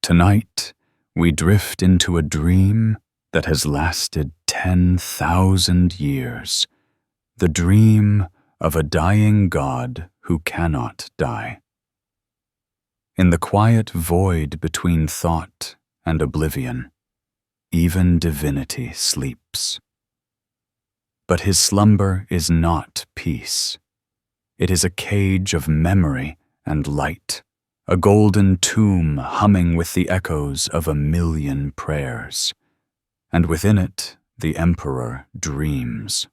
Tonight, we drift into a dream that has lasted 10,000 years. The dream of a dying God who cannot die. In the quiet void between thought and oblivion, even divinity sleeps. But his slumber is not peace. It is a cage of memory and light, a golden tomb humming with the echoes of 1,000,000 prayers. And within it, the Emperor dreams.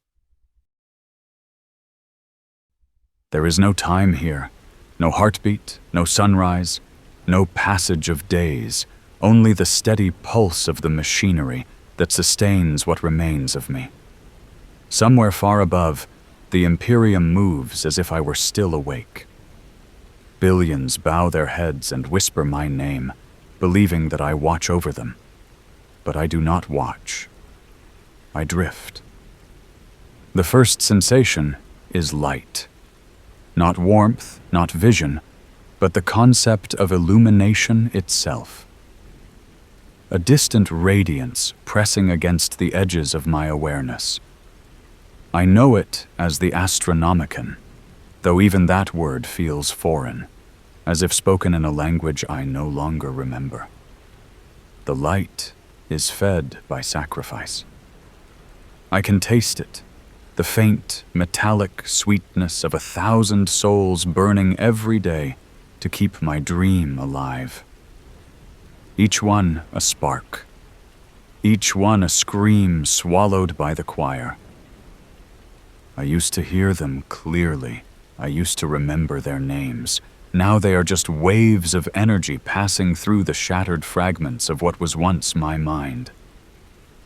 There is no time here, no heartbeat, no sunrise, no passage of days, only the steady pulse of the machinery that sustains what remains of me. Somewhere far above, the Imperium moves as if I were still awake. Billions bow their heads and whisper my name, believing that I watch over them. But I do not watch. I drift. The first sensation is light. Not warmth, not vision, but the concept of illumination itself. A distant radiance pressing against the edges of my awareness. I know it as the Astronomican, though even that word feels foreign, as if spoken in a language I no longer remember. The light is fed by sacrifice. I can taste it, the faint, metallic sweetness of 1,000 souls burning every day to keep my dream alive. Each one a spark, each one a scream swallowed by the choir. I used to hear them clearly. I used to remember their names. Now they are just waves of energy passing through the shattered fragments of what was once my mind.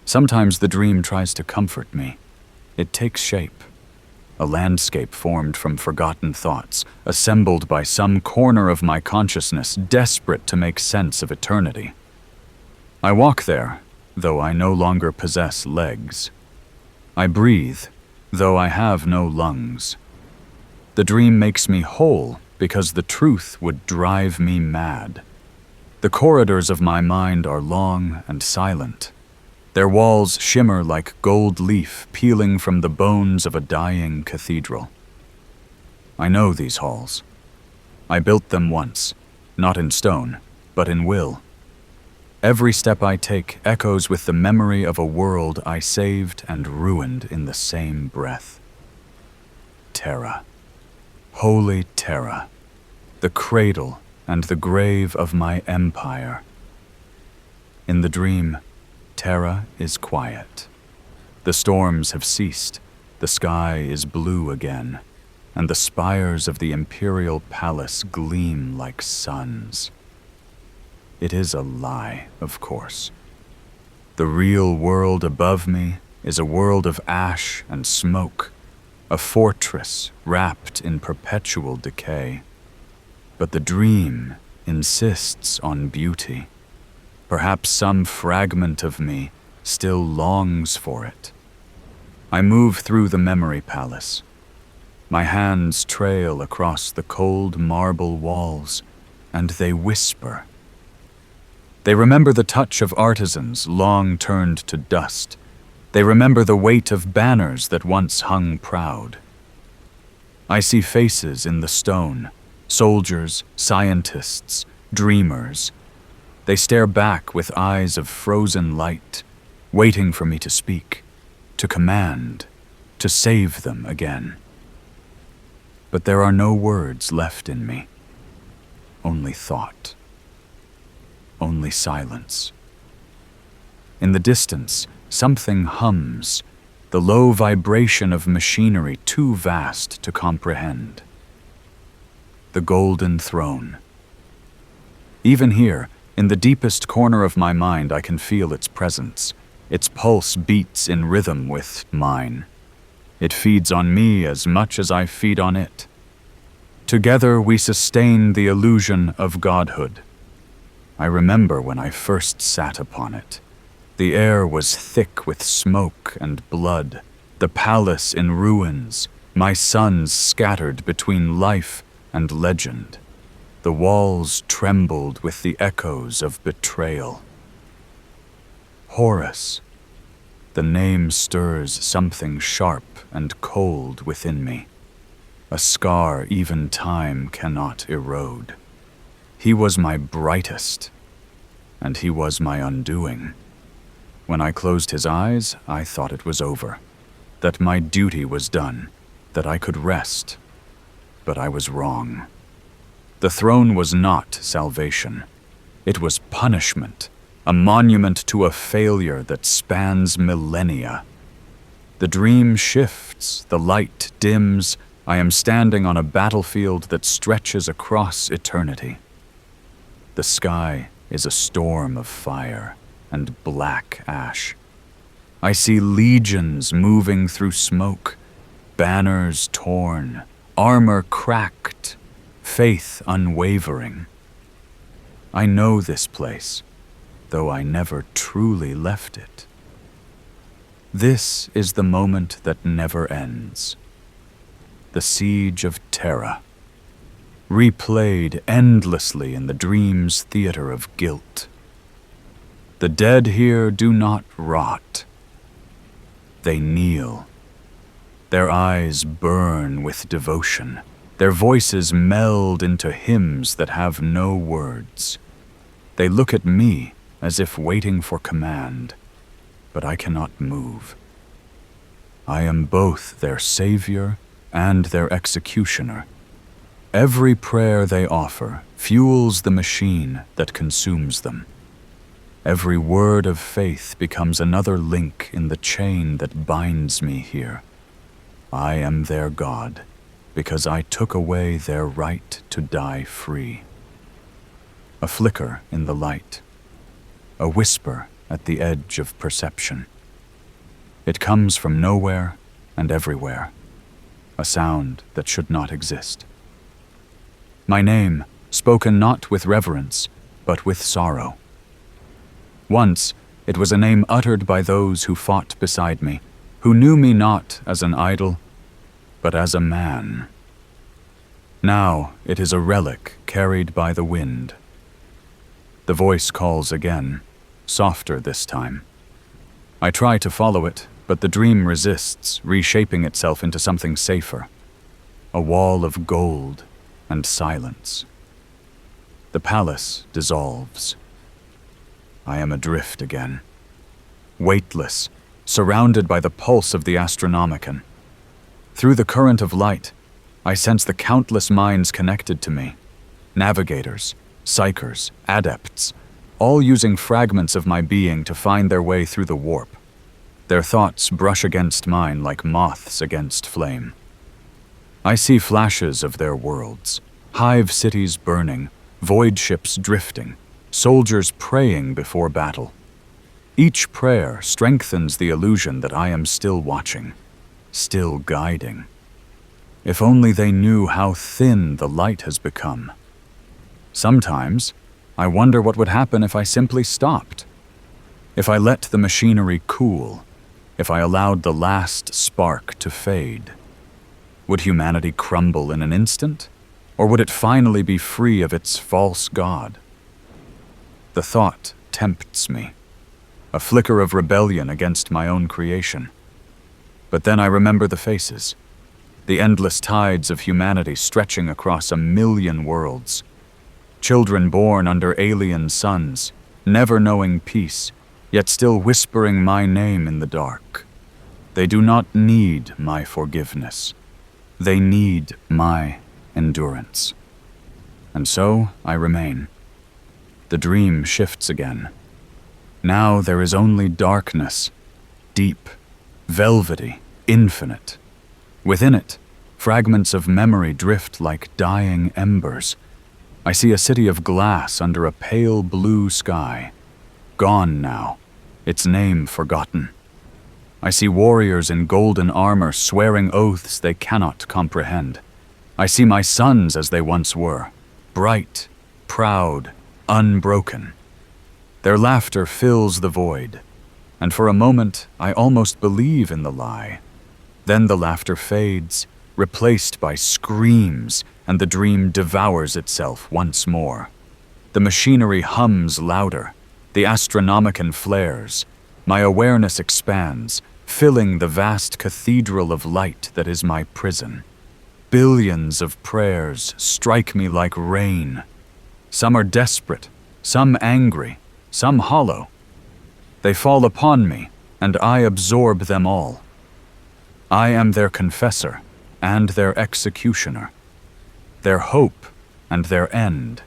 Sometimes the dream tries to comfort me. It takes shape. A landscape formed from forgotten thoughts, assembled by some corner of my consciousness, desperate to make sense of eternity. I walk there, though I no longer possess legs. I breathe, though I have no lungs. The dream makes me whole because the truth would drive me mad. The corridors of my mind are long and silent. Their walls shimmer like gold leaf peeling from the bones of a dying cathedral. I know these halls. I built them once, not in stone, but in will. Every step I take echoes with the memory of a world I saved and ruined in the same breath. Terra. Holy Terra, the cradle and the grave of my empire. In the dream, Terra is quiet. The storms have ceased, the sky is blue again, and the spires of the imperial palace gleam like suns. It is a lie, of course. The real world above me is a world of ash and smoke, a fortress wrapped in perpetual decay. But the dream insists on beauty. Perhaps some fragment of me still longs for it. I move through the memory palace. My hands trail across the cold marble walls, and they whisper. They remember the touch of artisans long turned to dust. They remember the weight of banners that once hung proud. I see faces in the stone, soldiers, scientists, dreamers. They stare back with eyes of frozen light, waiting for me to speak, to command, to save them again. But there are no words left in me, only thought, only silence. In the distance, something hums, the low vibration of machinery too vast to comprehend. The golden throne. Even here, in the deepest corner of my mind, I can feel its presence. Its pulse beats in rhythm with mine. It feeds on me as much as I feed on it. Together we sustain the illusion of godhood. I remember when I first sat upon it. The air was thick with smoke and blood, the palace in ruins, my sons scattered between life and legend. The walls trembled with the echoes of betrayal. Horus. The name stirs something sharp and cold within me, a scar even time cannot erode. He was my brightest, and he was my undoing. When I closed his eyes, I thought it was over, that my duty was done, that I could rest. But I was wrong. The throne was not salvation. It was punishment, a monument to a failure that spans millennia. The dream shifts, the light dims. I am standing on a battlefield that stretches across eternity. The sky is a storm of fire and black ash. I see legions moving through smoke, banners torn, armor cracked, faith unwavering. I know this place, though I never truly left it. This is the moment that never ends. The siege of Terra, replayed endlessly in the dream's theater of guilt. The dead here do not rot. They kneel. Their eyes burn with devotion. Their voices meld into hymns that have no words. They look at me as if waiting for command, but I cannot move. I am both their savior and their executioner. Every prayer they offer fuels the machine that consumes them. Every word of faith becomes another link in the chain that binds me here. I am their God, because I took away their right to die free. A flicker in the light, a whisper at the edge of perception. It comes from nowhere and everywhere, a sound that should not exist. My name, spoken not with reverence, but with sorrow. Once, it was a name uttered by those who fought beside me, who knew me not as an idol, but as a man. Now it is a relic carried by the wind. The voice calls again, softer this time. I try to follow it, but the dream resists, reshaping itself into something safer. A wall of gold and silence. The palace dissolves. I am adrift again, weightless, surrounded by the pulse of the Astronomican. Through the current of light, I sense the countless minds connected to me, navigators, psychers, adepts, all using fragments of my being to find their way through the warp. Their thoughts brush against mine like moths against flame. I see flashes of their worlds, hive cities burning, void ships drifting, soldiers praying before battle. Each prayer strengthens the illusion that I am still watching, still guiding. If only they knew how thin the light has become. Sometimes, I wonder what would happen if I simply stopped. If I let the machinery cool, if I allowed the last spark to fade. Would humanity crumble in an instant? Or would it finally be free of its false god? The thought tempts me, a flicker of rebellion against my own creation. But then I remember the faces, the endless tides of humanity stretching across 1,000,000 worlds. Children born under alien suns, never knowing peace, yet still whispering my name in the dark. They do not need my forgiveness. They need my endurance. And so I remain. The dream shifts again. Now there is only darkness, deep, velvety, infinite. Within it, fragments of memory drift like dying embers. I see a city of glass under a pale blue sky. Gone now, its name forgotten. I see warriors in golden armor swearing oaths they cannot comprehend. I see my sons as they once were, bright, proud, unbroken. Their laughter fills the void, and for a moment I almost believe in the lie. Then the laughter fades, replaced by screams and the dream devours itself once more. The machinery hums louder, the Astronomican flares. My awareness expands, filling the vast cathedral of light that is my prison. Billions of prayers strike me like rain. Some are desperate, some angry, some hollow. They fall upon me, and I absorb them all. I am their confessor and their executioner, their hope and their end.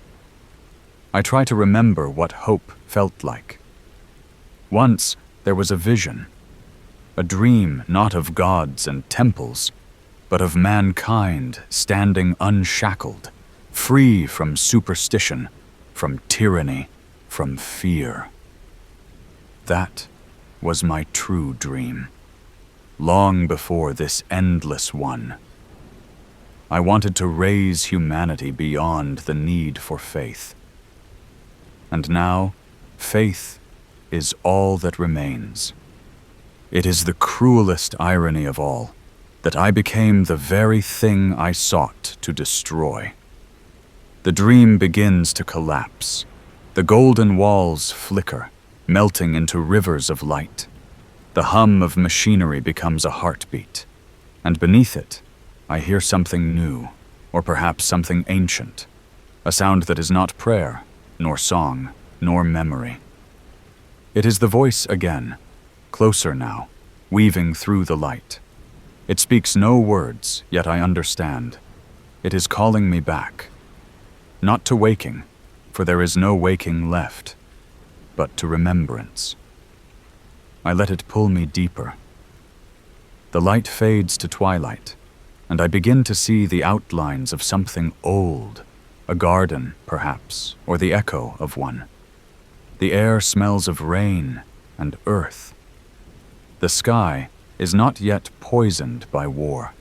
I try to remember what hope felt like. Once there was a vision, a dream not of gods and temples, but of mankind standing unshackled, free from superstition, from tyranny, from fear. That was my true dream, long before this endless one. I wanted to raise humanity beyond the need for faith. And now, faith is all that remains. It is the cruelest irony of all, that I became the very thing I sought to destroy. The dream begins to collapse. The golden walls flicker, melting into rivers of light. The hum of machinery becomes a heartbeat, and beneath it, I hear something new, or perhaps something ancient, a sound that is not prayer, nor song, nor memory. It is the voice again, closer now, weaving through the light. It speaks no words, yet I understand. It is calling me back, not to waking, for there is no waking left, but to remembrance. I let it pull me deeper. The light fades to twilight, and I begin to see the outlines of something old, a garden, perhaps, or the echo of one. The air smells of rain and earth. The sky is not yet poisoned by war.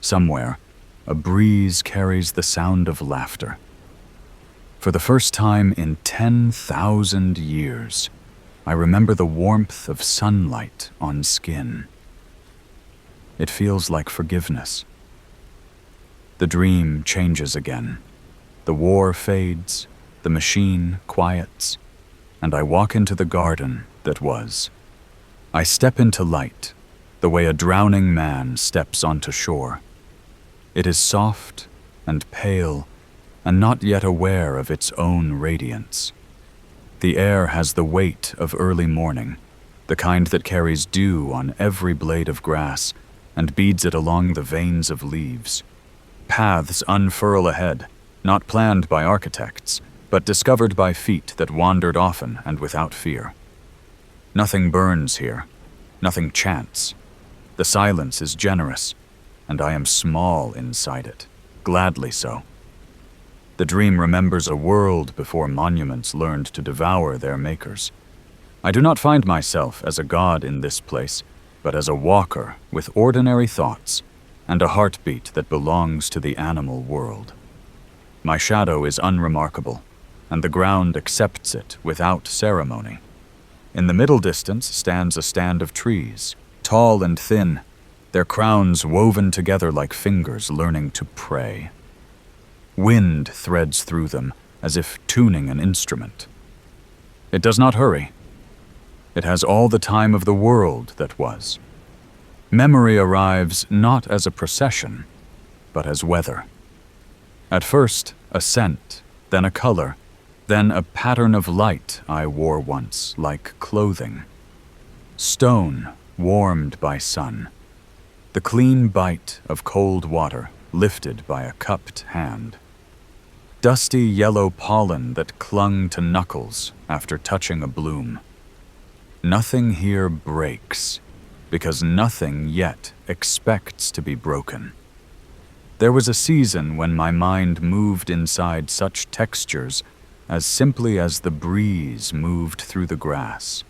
Somewhere, a breeze carries the sound of laughter. For the first time in 10,000 years, I remember the warmth of sunlight on skin. It feels like forgiveness. The dream changes again. The war fades, the machine quiets, and I walk into the garden that was. I step into light, the way a drowning man steps onto shore. It is soft and pale, and not yet aware of its own radiance. The air has the weight of early morning, the kind that carries dew on every blade of grass and beads it along the veins of leaves. Paths unfurl ahead, not planned by architects, but discovered by feet that wandered often and without fear. Nothing burns here, nothing chants. The silence is generous, and I am small inside it, gladly so. The dream remembers a world before monuments learned to devour their makers. I do not find myself as a god in this place, but as a walker with ordinary thoughts and a heartbeat that belongs to the animal world. My shadow is unremarkable, and the ground accepts it without ceremony. In the middle distance stands a stand of trees, tall and thin, their crowns woven together like fingers learning to pray. Wind threads through them as if tuning an instrument. It does not hurry. It has all the time of the world that was. Memory arrives not as a procession, but as weather. At first, a scent, then a color, then a pattern of light I wore once, like clothing. Stone warmed by sun. The clean bite of cold water lifted by a cupped hand. Dusty yellow pollen that clung to knuckles after touching a bloom. Nothing here breaks, because nothing yet expects to be broken. There was a season when my mind moved inside such textures as simply as the breeze moved through the grass.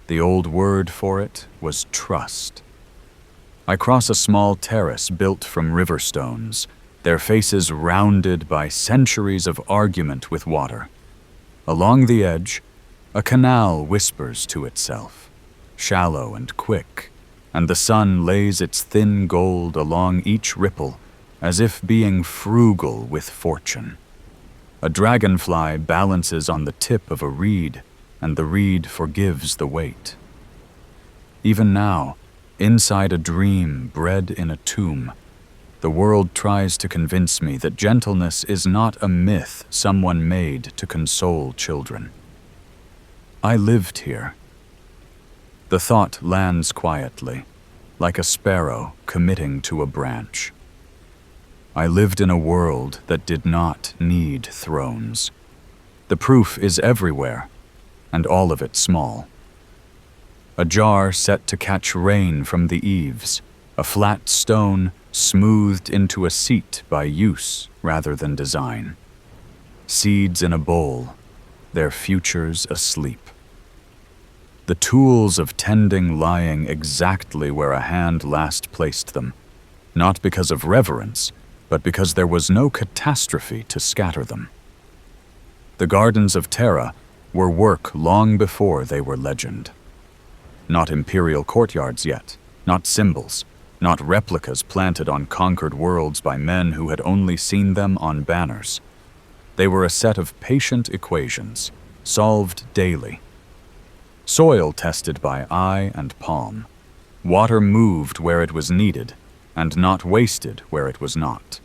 The old word for it was trust. I cross a small terrace built from river stones, their faces rounded by centuries of argument with water. Along the edge, a canal whispers to itself, shallow and quick, and the sun lays its thin gold along each ripple as if being frugal with fortune. A dragonfly balances on the tip of a reed, and the reed forgives the weight. Even now, inside a dream bred in a tomb, the world tries to convince me that gentleness is not a myth someone made to console children. I lived here. The thought lands quietly, like a sparrow committing to a branch. I lived in a world that did not need thrones. The proof is everywhere, and all of it small. A jar set to catch rain from the eaves, a flat stone smoothed into a seat by use rather than design. Seeds in a bowl, their futures asleep. The tools of tending lying exactly where a hand last placed them, not because of reverence, but because there was no catastrophe to scatter them. The gardens of Terra were work long before they were legend. Not imperial courtyards yet, not symbols, not replicas planted on conquered worlds by men who had only seen them on banners. They were a set of patient equations, solved daily. Soil tested by eye and palm. Water moved where it was needed, and not wasted where it was not.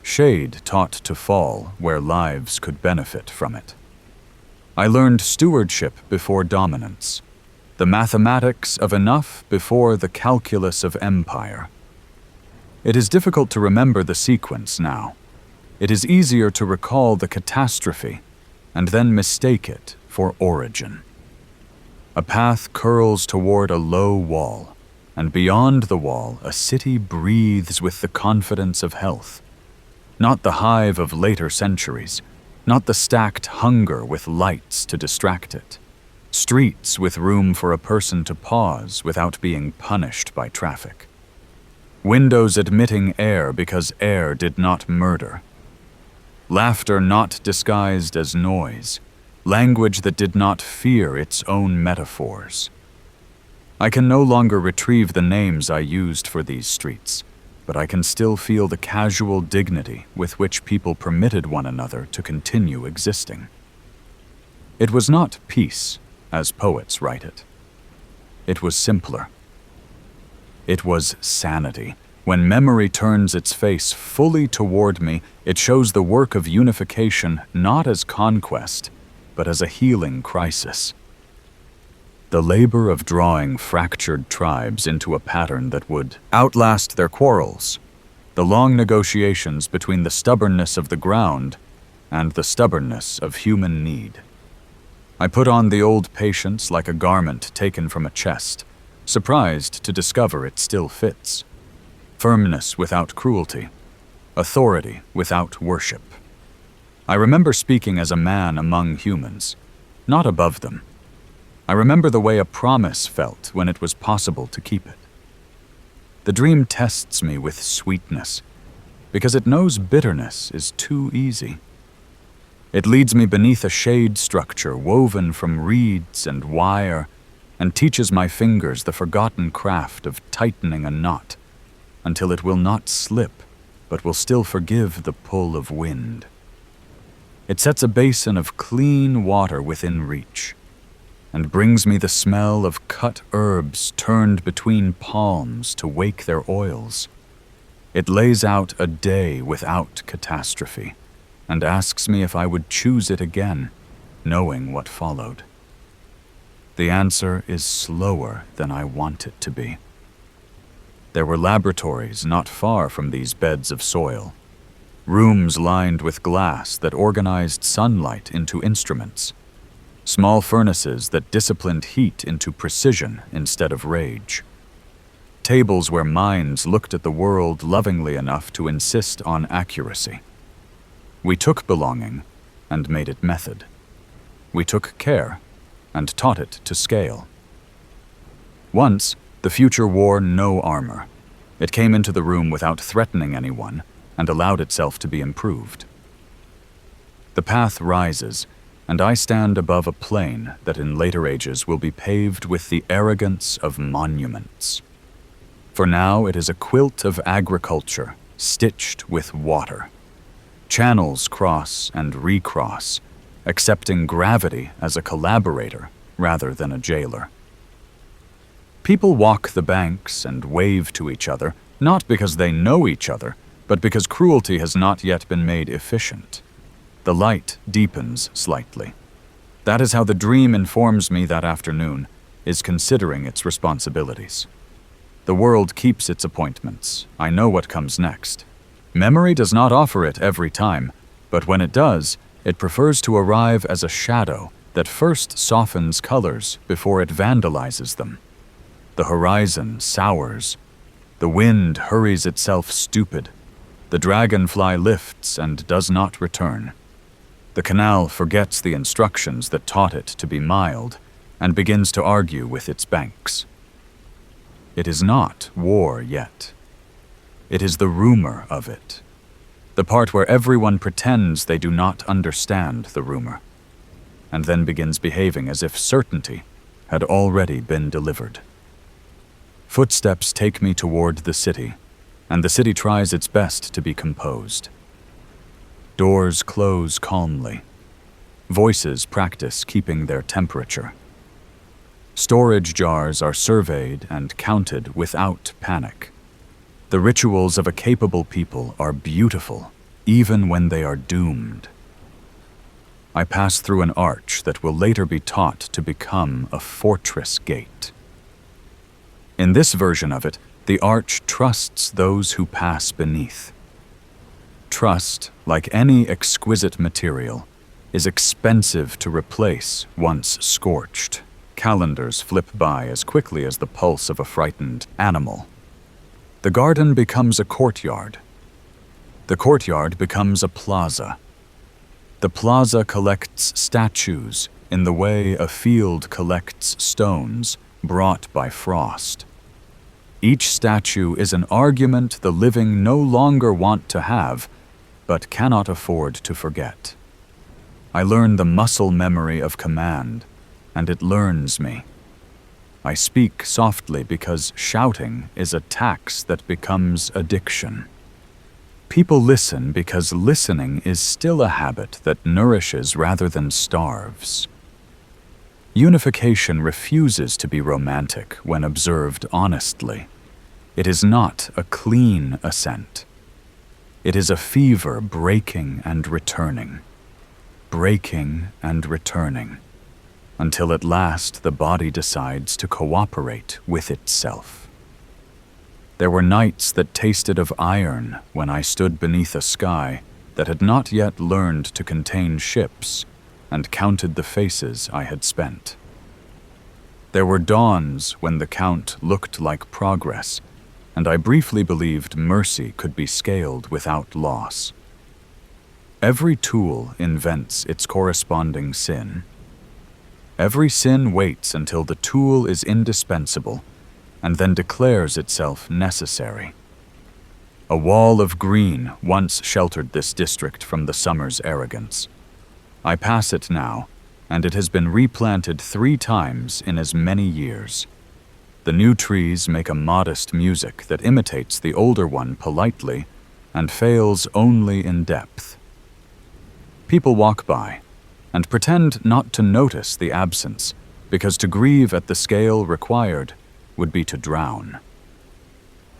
Shade taught to fall where lives could benefit from it. I learned stewardship before dominance, the mathematics of enough before the calculus of empire. It is difficult to remember the sequence now. It is easier to recall the catastrophe and then mistake it for origin. A path curls toward a low wall, and beyond the wall a city breathes with the confidence of health. Not the hive of later centuries, not the stacked hunger with lights to distract it. Streets with room for a person to pause without being punished by traffic. Windows admitting air because air did not murder. Laughter not disguised as noise. Language that did not fear its own metaphors. I can no longer retrieve the names I used for these streets, but I can still feel the casual dignity with which people permitted one another to continue existing. It was not peace, as poets write it. It was simpler. It was sanity. When memory turns its face fully toward me, it shows the work of unification not as conquest, but as a healing crisis. The labor of drawing fractured tribes into a pattern that would outlast their quarrels, the long negotiations between the stubbornness of the ground and the stubbornness of human need. I put on the old patience like a garment taken from a chest, surprised to discover it still fits. Firmness without cruelty, authority without worship. I remember speaking as a man among humans, not above them. I remember the way a promise felt when it was possible to keep it. The dream tests me with sweetness, because it knows bitterness is too easy. It leads me beneath a shade structure woven from reeds and wire, and teaches my fingers the forgotten craft of tightening a knot, until it will not slip, but will still forgive the pull of wind. It sets a basin of clean water within reach, and brings me the smell of cut herbs turned between palms to wake their oils. It lays out a day without catastrophe, and asks me if I would choose it again, knowing what followed. The answer is slower than I want it to be. There were laboratories not far from these beds of soil, rooms lined with glass that organized sunlight into instruments, small furnaces that disciplined heat into precision instead of rage, tables where minds looked at the world lovingly enough to insist on accuracy. We took belonging and made it method. We took care and taught it to scale. Once, the future wore no armor. It came into the room without threatening anyone and allowed itself to be improved. The path rises, and I stand above a plain that in later ages will be paved with the arrogance of monuments. For now it is a quilt of agriculture, stitched with water. Channels cross and recross, accepting gravity as a collaborator rather than a jailer. People walk the banks and wave to each other, not because they know each other, but because cruelty has not yet been made efficient. The light deepens slightly. That is how the dream informs me that afternoon, is considering its responsibilities. The world keeps its appointments. I know what comes next. Memory does not offer it every time, but when it does, it prefers to arrive as a shadow that first softens colors before it vandalizes them. The horizon sours. The wind hurries itself stupid. The dragonfly lifts and does not return. The canal forgets the instructions that taught it to be mild and begins to argue with its banks. It is not war yet. It is the rumor of it. The part where everyone pretends they do not understand the rumor, and then begins behaving as if certainty had already been delivered. Footsteps take me toward the city, and the city tries its best to be composed. Doors close calmly. Voices practice keeping their temperature. Storage jars are surveyed and counted without panic. The rituals of a capable people are beautiful, even when they are doomed. I pass through an arch that will later be taught to become a fortress gate. In this version of it, the arch trusts those who pass beneath. Trust, like any exquisite material, is expensive to replace once scorched. Calendars flip by as quickly as the pulse of a frightened animal. The garden becomes a courtyard. The courtyard becomes a plaza. The plaza collects statues in the way a field collects stones brought by frost. Each statue is an argument the living no longer want to have, but cannot afford to forget. I learn the muscle memory of command, and it learns me. I speak softly because shouting is a tax that becomes addiction. People listen because listening is still a habit that nourishes rather than starves. Unification refuses to be romantic when observed honestly. It is not a clean ascent. It is a fever breaking and returning, until at last the body decides to cooperate with itself. There were nights that tasted of iron when I stood beneath a sky that had not yet learned to contain ships and counted the faces I had spent. There were dawns when the count looked like progress, and I briefly believed mercy could be scaled without loss. Every tool invents its corresponding sin. Every sin waits until the tool is indispensable and then declares itself necessary. A wall of green once sheltered this district from the summer's arrogance. I pass it now, and it has been replanted 3 times in as many years. The new trees make a modest music that imitates the older one politely and fails only in depth. People walk by and pretend not to notice the absence, because to grieve at the scale required would be to drown.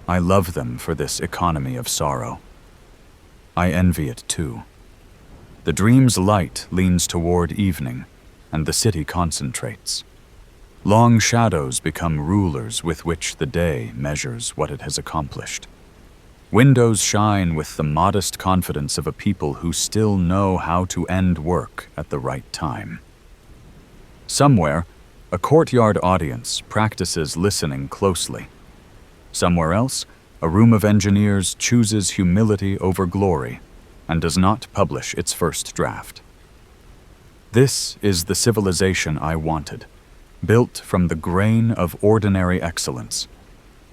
I love them for this economy of sorrow. I envy it too. The dream's light leans toward evening, and the city concentrates. Long shadows become rulers with which the day measures what it has accomplished. Windows shine with the modest confidence of a people who still know how to end work at the right time. Somewhere, a courtyard audience practices listening closely. Somewhere else, a room of engineers chooses humility over glory and does not publish its first draft. This is the civilization I wanted, built from the grain of ordinary excellence,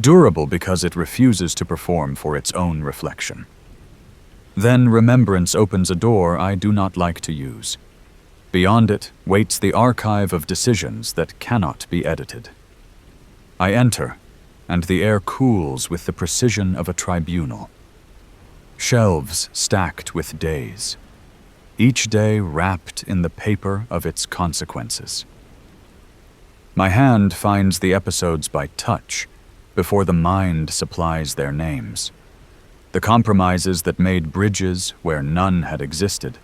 durable because it refuses to perform for its own reflection. Then remembrance opens a door I do not like to use. Beyond it waits the archive of decisions that cannot be edited. I enter, and the air cools with the precision of a tribunal. Shelves stacked with days, each day wrapped in the paper of its consequences. My hand finds the episodes by touch before the mind supplies their names. The compromises that made bridges where none had existed.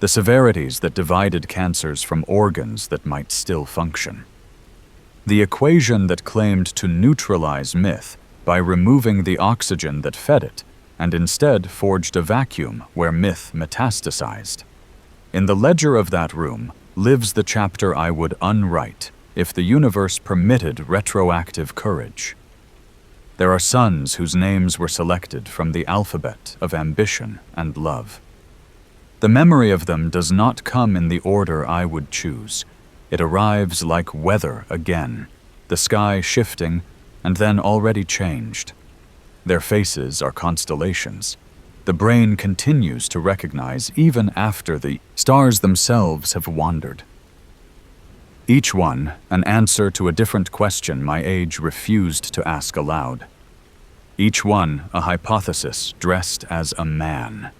The severities that divided cancers from organs that might still function. The equation that claimed to neutralize myth by removing the oxygen that fed it and instead forged a vacuum where myth metastasized. In the ledger of that room lives the chapter I would unwrite if the universe permitted retroactive courage. There are sons whose names were selected from the alphabet of ambition and love. The memory of them does not come in the order I would choose. It arrives like weather again, the sky shifting and then already changed. Their faces are constellations. The brain continues to recognize even after the stars themselves have wandered. Each one an answer to a different question my age refused to ask aloud. Each one a hypothesis dressed as a man.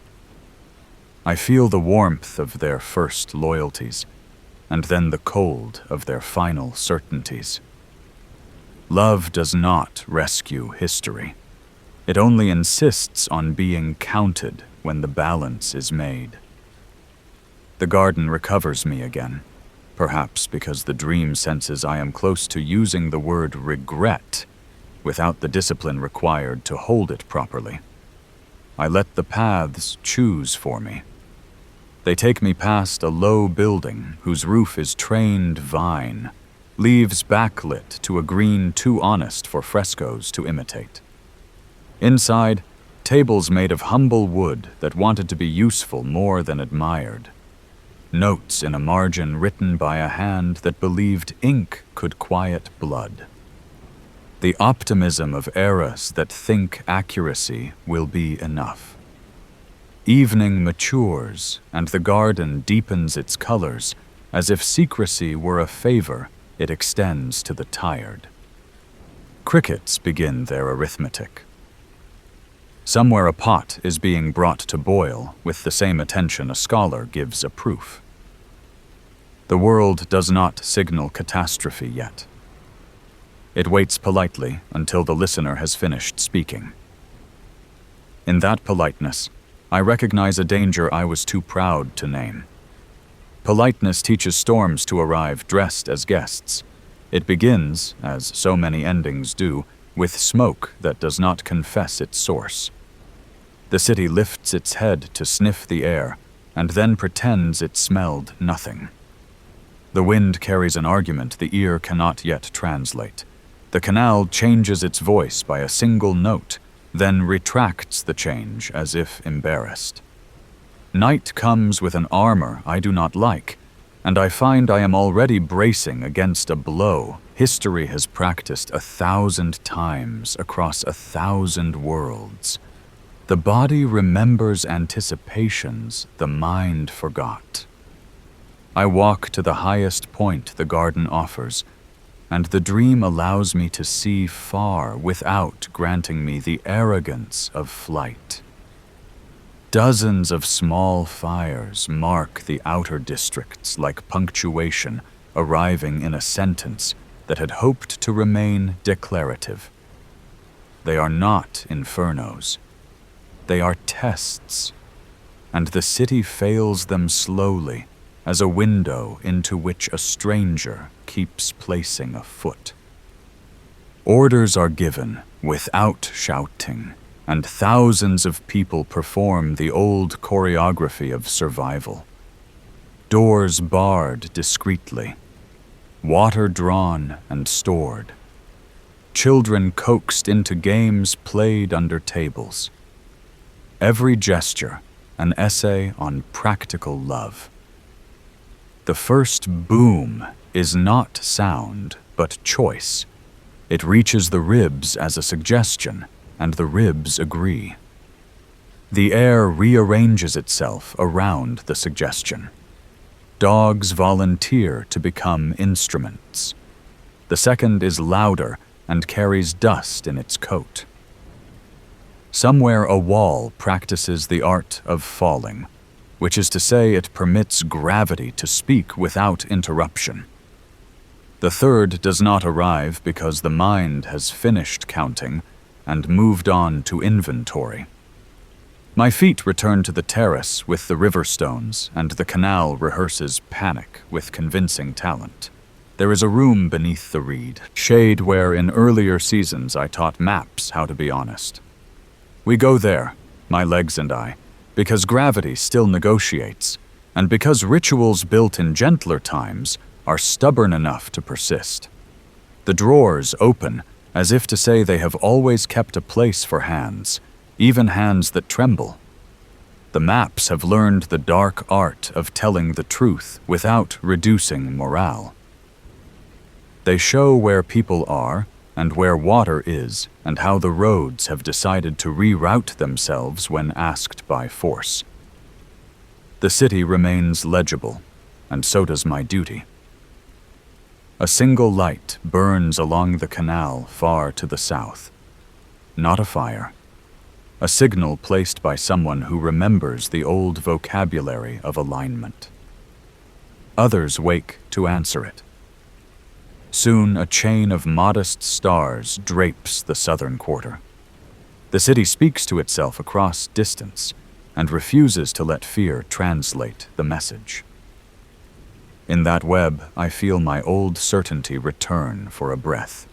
I feel the warmth of their first loyalties, and then the cold of their final certainties. Love does not rescue history. It only insists on being counted when the balance is made. The garden recovers me again, perhaps because the dream senses I am close to using the word regret without the discipline required to hold it properly. I let the paths choose for me. They take me past a low building whose roof is trained vine, leaves backlit to a green too honest for frescoes to imitate. Inside, tables made of humble wood that wanted to be useful more than admired. Notes in a margin written by a hand that believed ink could quiet blood. The optimism of eras that think accuracy will be enough. Evening matures, and the garden deepens its colors, as if secrecy were a favor it extends to the tired. Crickets begin their arithmetic. Somewhere a pot is being brought to boil with the same attention a scholar gives a proof. The world does not signal catastrophe yet. It waits politely until the listener has finished speaking. In that politeness, I recognize a danger I was too proud to name. Politeness teaches storms to arrive dressed as guests. It begins, as so many endings do, with smoke that does not confess its source. The city lifts its head to sniff the air, and then pretends it smelled nothing. The wind carries an argument the ear cannot yet translate. The canal changes its voice by a single note, then retracts the change as if embarrassed. Night comes with an armor I do not like, and I find I am already bracing against a blow history has practiced 1,000 times across 1,000 worlds. The body remembers anticipations the mind forgot. I walk to the highest point the garden offers, and the dream allows me to see far without granting me the arrogance of flight. Dozens of small fires mark the outer districts like punctuation arriving in a sentence that had hoped to remain declarative. They are not infernos. They are tests, and the city fails them slowly as a window into which a stranger keeps placing a foot. Orders are given without shouting, and thousands of people perform the old choreography of survival. Doors barred discreetly, water drawn and stored, children coaxed into games played under tables. Every gesture, an essay on practical love. The first boom is not sound, but choice. It reaches the ribs as a suggestion, and the ribs agree. The air rearranges itself around the suggestion. Dogs volunteer to become instruments. The second is louder and carries dust in its coat. Somewhere a wall practices the art of falling, which is to say it permits gravity to speak without interruption. The third does not arrive because the mind has finished counting and moved on to inventory. My feet return to the terrace with the river stones, and the canal rehearses panic with convincing talent. There is a room beneath the reed, shade where in earlier seasons I taught maps how to be honest. We go there, my legs and I, because gravity still negotiates, and because rituals built in gentler times are stubborn enough to persist. The drawers open as if to say they have always kept a place for hands, even hands that tremble. The maps have learned the dark art of telling the truth without reducing morale. They show where people are and where water is, and how the roads have decided to reroute themselves when asked by force. The city remains legible, and so does my duty. A single light burns along the canal far to the south. Not a fire. A signal placed by someone who remembers the old vocabulary of alignment. Others wake to answer it. Soon a chain of modest stars drapes the southern quarter. The city speaks to itself across distance and refuses to let fear translate the message. In that web, I feel my old certainty return for a breath.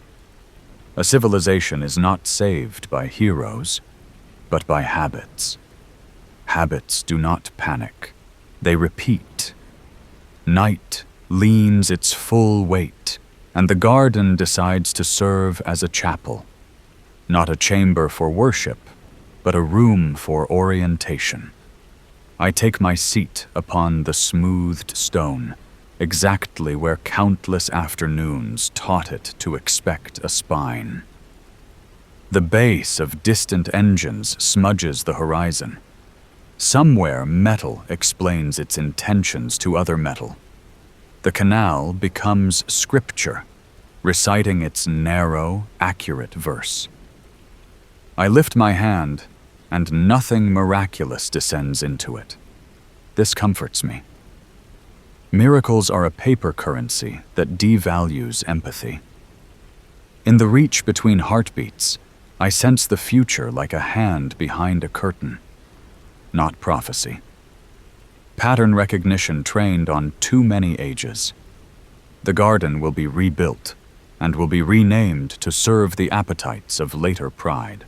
A civilization is not saved by heroes, but by habits. Habits do not panic. They repeat. Night leans its full weight, and the garden decides to serve as a chapel. Not a chamber for worship, but a room for orientation. I take my seat upon the smoothed stone, exactly where countless afternoons taught it to expect a spine. The bass of distant engines smudges the horizon. Somewhere metal explains its intentions to other metal. The canal becomes scripture, reciting its narrow, accurate verse. I lift my hand, and nothing miraculous descends into it. This comforts me. Miracles are a paper currency that devalues empathy. In the reach between heartbeats, I sense the future like a hand behind a curtain, not prophecy. Pattern recognition trained on too many ages. The garden will be rebuilt and will be renamed to serve the appetites of later pride.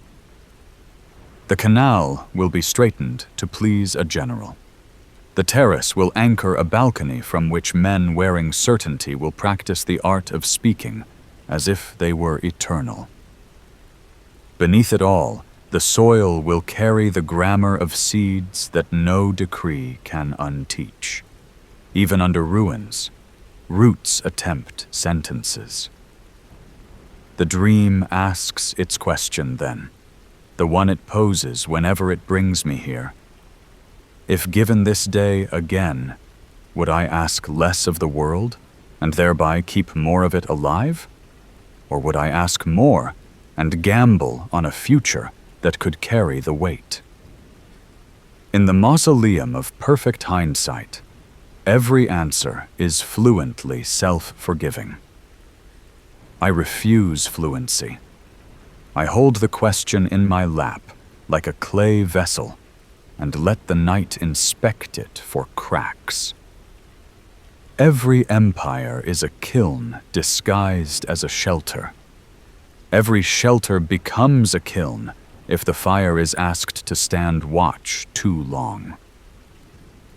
The canal will be straightened to please a general. The terrace will anchor a balcony from which men wearing certainty will practice the art of speaking as if they were eternal. Beneath it all, the soil will carry the grammar of seeds that no decree can unteach. Even under ruins, roots attempt sentences. The dream asks its question then, the one it poses whenever it brings me here. If given this day again, would I ask less of the world and thereby keep more of it alive? Or would I ask more and gamble on a future that could carry the weight? In the mausoleum of perfect hindsight, every answer is fluently self-forgiving. I refuse fluency. I hold the question in my lap like a clay vessel and let the night inspect it for cracks. Every empire is a kiln disguised as a shelter. Every shelter becomes a kiln if the fire is asked to stand watch too long.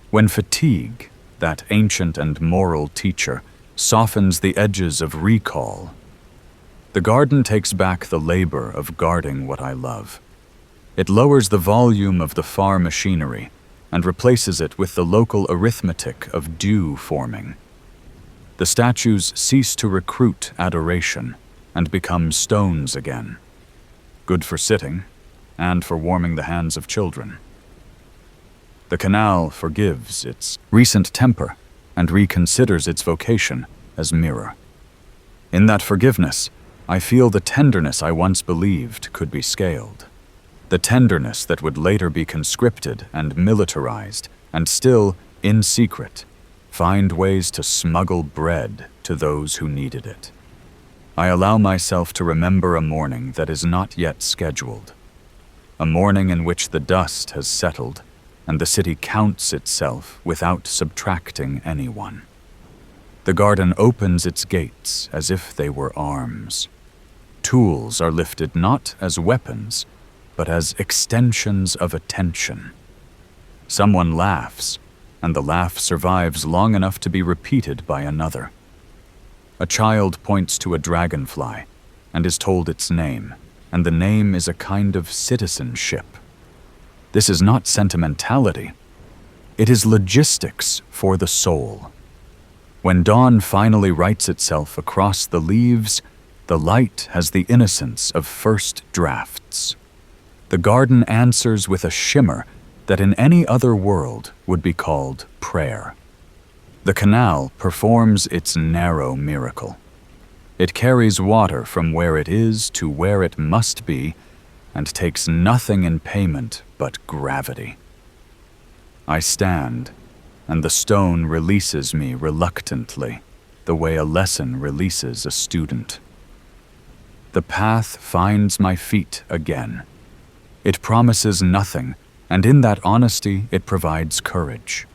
When fatigue, that ancient and moral teacher, softens the edges of recall, the garden takes back the labor of guarding what I love. It lowers the volume of the far machinery and replaces it with the local arithmetic of dew forming. The statues cease to recruit adoration and become stones again, good for sitting and for warming the hands of children. The canal forgives its recent temper and reconsiders its vocation as mirror. In that forgiveness, I feel the tenderness I once believed could be scaled. the tenderness that would later be conscripted and militarized, and still, in secret, find ways to smuggle bread to those who needed it. I allow myself to remember a morning that is not yet scheduled, a morning in which the dust has settled and the city counts itself without subtracting anyone. The garden opens its gates as if they were arms. Tools are lifted not as weapons, but as extensions of attention. Someone laughs, and the laugh survives long enough to be repeated by another. A child points to a dragonfly and is told its name, and the name is a kind of citizenship. This is not sentimentality. It is logistics for the soul. When dawn finally writes itself across the leaves, the light has the innocence of first drafts. The garden answers with a shimmer that in any other world would be called prayer. The canal performs its narrow miracle. It carries water from where it is to where it must be and takes nothing in payment but gravity. I stand, and the stone releases me reluctantly, the way a lesson releases a student. The path finds my feet again. It promises nothing, and in that honesty it provides courage.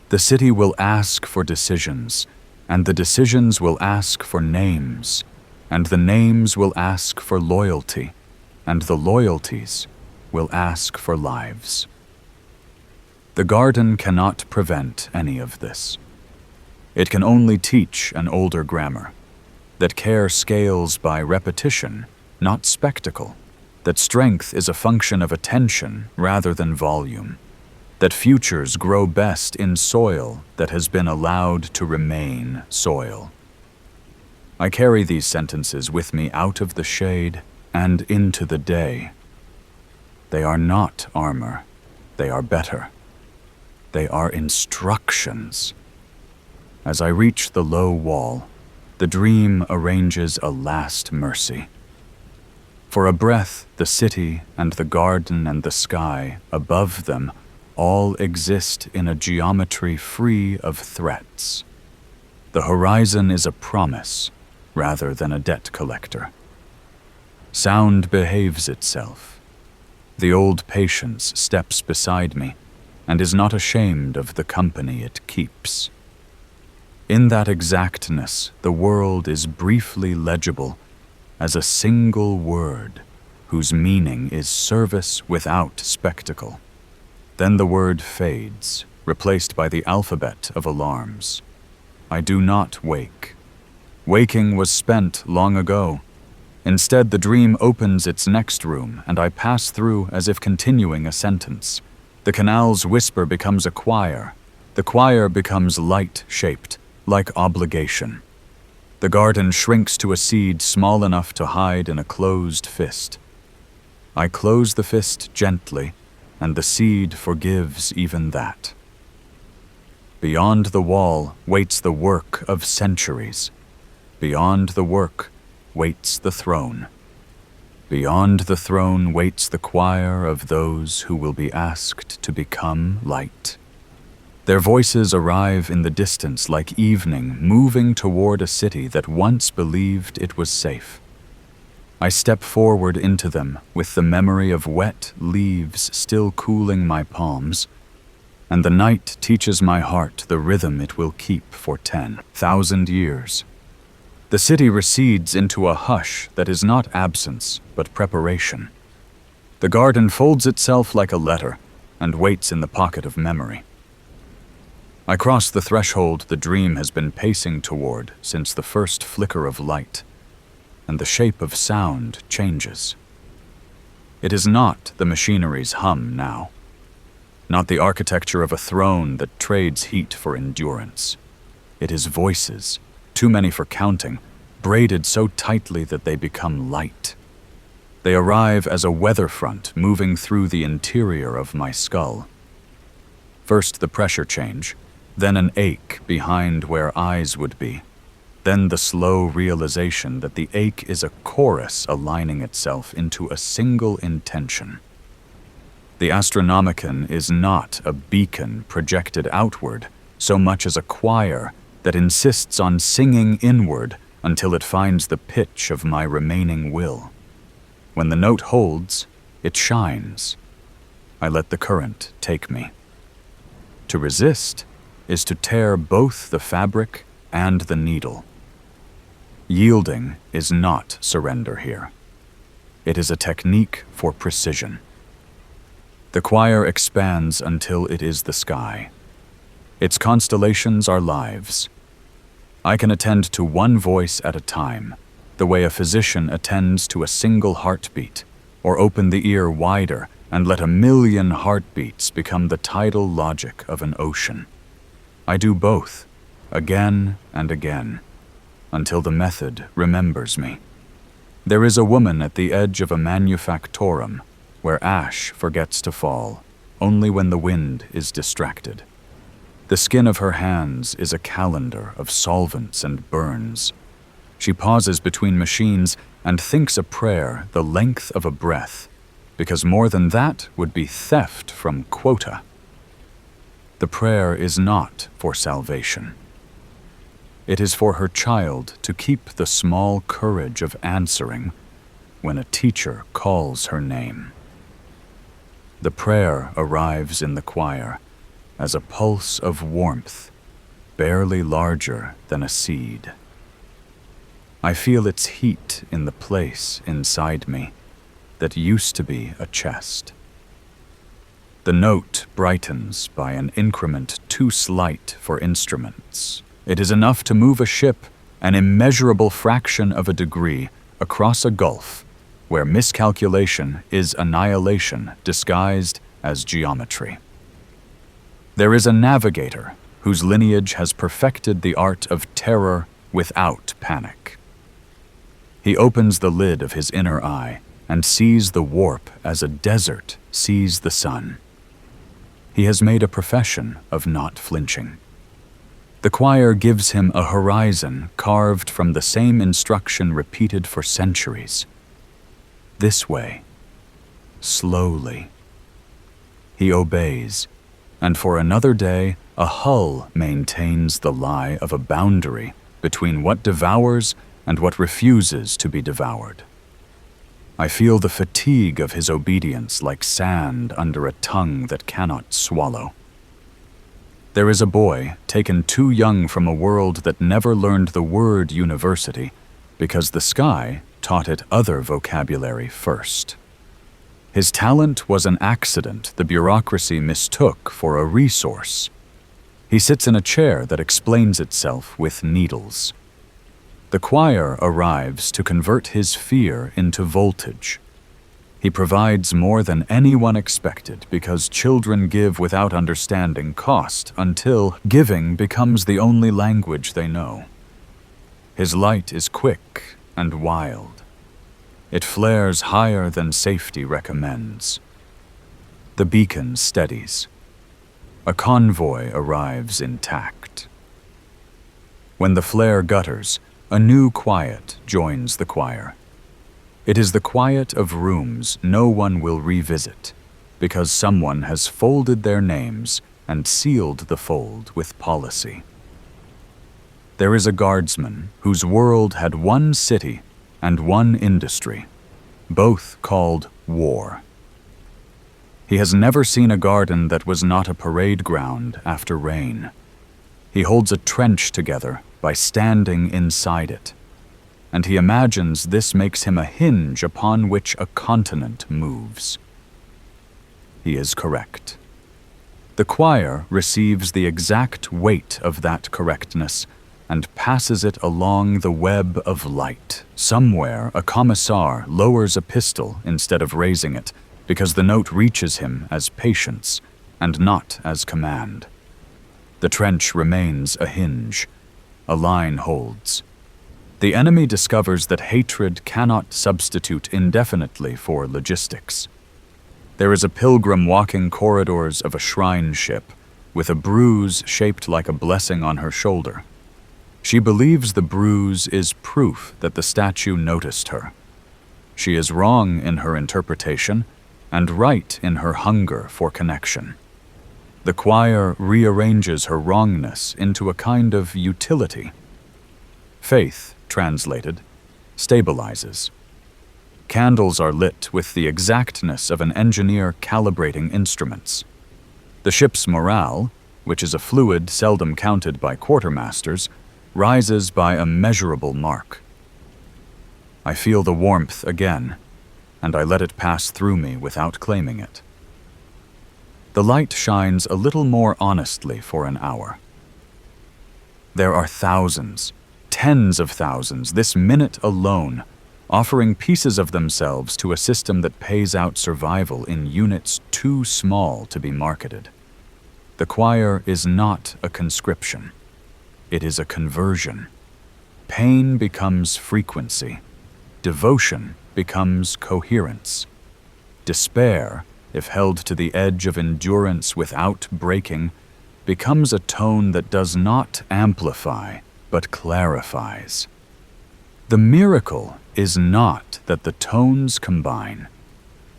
The city will ask for decisions, and the decisions will ask for names, and the names will ask for loyalty, and the loyalties will ask for lives. The garden cannot prevent any of this. It can only teach an older grammar, that care scales by repetition, not spectacle, that strength is a function of attention rather than volume, that futures grow best in soil that has been allowed to remain soil. I carry these sentences with me out of the shade and into the day. They are not armor, they are better. They are instructions. As I reach the low wall, the dream arranges a last mercy. For a breath, the city and the garden and the sky above them all exist in a geometry free of threats. The horizon is a promise rather than a debt collector. Sound behaves itself. The old patience steps beside me and is not ashamed of the company it keeps. In that exactness, the world is briefly legible as a single word whose meaning is service without spectacle. Then the word fades, replaced by the alphabet of alarms. I do not wake. Waking was spent long ago. Instead, the dream opens its next room, and I pass through as if continuing a sentence. The canal's whisper becomes a choir. The choir becomes light-shaped, like obligation. The garden shrinks to a seed small enough to hide in a closed fist. I close the fist gently, and the seed forgives even that. Beyond the wall waits the work of centuries. Beyond the work waits the throne. Beyond the throne waits the choir of those who will be asked to become light. Their voices arrive in the distance like evening moving toward a city that once believed it was safe. I step forward into them with the memory of wet leaves still cooling my palms, and the night teaches my heart the rhythm it will keep for 10,000 years. The city recedes into a hush that is not absence, but preparation. The garden folds itself like a letter and waits in the pocket of memory. I cross the threshold the dream has been pacing toward since the first flicker of light, and the shape of sound changes. It is not the machinery's hum now, not the architecture of a throne that trades heat for endurance. It is voices, too many for counting, braided so tightly that they become light. They arrive as a weather front moving through the interior of my skull. First the pressure change, then an ache behind where eyes would be, then the slow realization that the ache is a chorus aligning itself into a single intention. The Astronomican is not a beacon projected outward, so much as a choir that insists on singing inward until it finds the pitch of my remaining will. When the note holds, it shines. I let the current take me. To resist is to tear both the fabric and the needle. Yielding is not surrender here. It is a technique for precision. The choir expands until it is the sky. Its constellations are lives. I can attend to one voice at a time, the way a physician attends to a single heartbeat, or open the ear wider and let 1,000,000 heartbeats become the tidal logic of an ocean. I do both, again and again, until the method remembers me. There is a woman at the edge of a manufactorum where ash forgets to fall, only when the wind is distracted. The skin of her hands is a calendar of solvents and burns. She pauses between machines and thinks a prayer the length of a breath, because more than that would be theft from quota. The prayer is not for salvation. It is for her child to keep the small courage of answering when a teacher calls her name. The prayer arrives in the choir as a pulse of warmth, barely larger than a seed. I feel its heat in the place inside me that used to be a chest. The note brightens by an increment too slight for instruments. It is enough to move a ship an immeasurable fraction of a degree across a gulf where miscalculation is annihilation disguised as geometry. There is a navigator whose lineage has perfected the art of terror without panic. He opens the lid of his inner eye and sees the warp as a desert sees the sun. He has made a profession of not flinching. The choir gives him a horizon carved from the same instruction repeated for centuries. This way, slowly. He obeys, and for another day, a hull maintains the lie of a boundary between what devours and what refuses to be devoured. I feel the fatigue of his obedience like sand under a tongue that cannot swallow. There is a boy taken too young from a world that never learned the word university because the sky taught it other vocabulary first. His talent was an accident the bureaucracy mistook for a resource. He sits in a chair that explains itself with needles. The choir arrives to convert his fear into voltage. He provides more than anyone expected because children give without understanding cost until giving becomes the only language they know. His light is quick and wild. It flares higher than safety recommends. The beacon steadies. A convoy arrives intact. When the flare gutters, a new quiet joins the choir. It is the quiet of rooms no one will revisit, because someone has folded their names and sealed the fold with policy. There is a guardsman whose world had one city and one industry, both called war. He has never seen a garden that was not a parade ground after rain. He holds a trench together by standing inside it, and he imagines this makes him a hinge upon which a continent moves. He is correct. The choir receives the exact weight of that correctness and passes it along the web of light. Somewhere, a commissar lowers a pistol instead of raising it because the note reaches him as patience and not as command. The trench remains a hinge. A line holds. The enemy discovers that hatred cannot substitute indefinitely for logistics. There is a pilgrim walking corridors of a shrine ship with a bruise shaped like a blessing on her shoulder. She believes the bruise is proof that the statue noticed her. She is wrong in her interpretation, and right in her hunger for connection. The choir rearranges her wrongness into a kind of utility. Faith, translated, stabilizes. Candles are lit with the exactness of an engineer calibrating instruments. The ship's morale, which is a fluid seldom counted by quartermasters, rises by a measurable mark. I feel the warmth again, and I let it pass through me without claiming it. The light shines a little more honestly for an hour. There are thousands, tens of thousands, this minute alone, offering pieces of themselves to a system that pays out survival in units too small to be marketed. The choir is not a conscription. It is a conversion. Pain becomes frequency. Devotion becomes coherence. Despair, if held to the edge of endurance without breaking, becomes a tone that does not amplify, but clarifies. The miracle is not that the tones combine.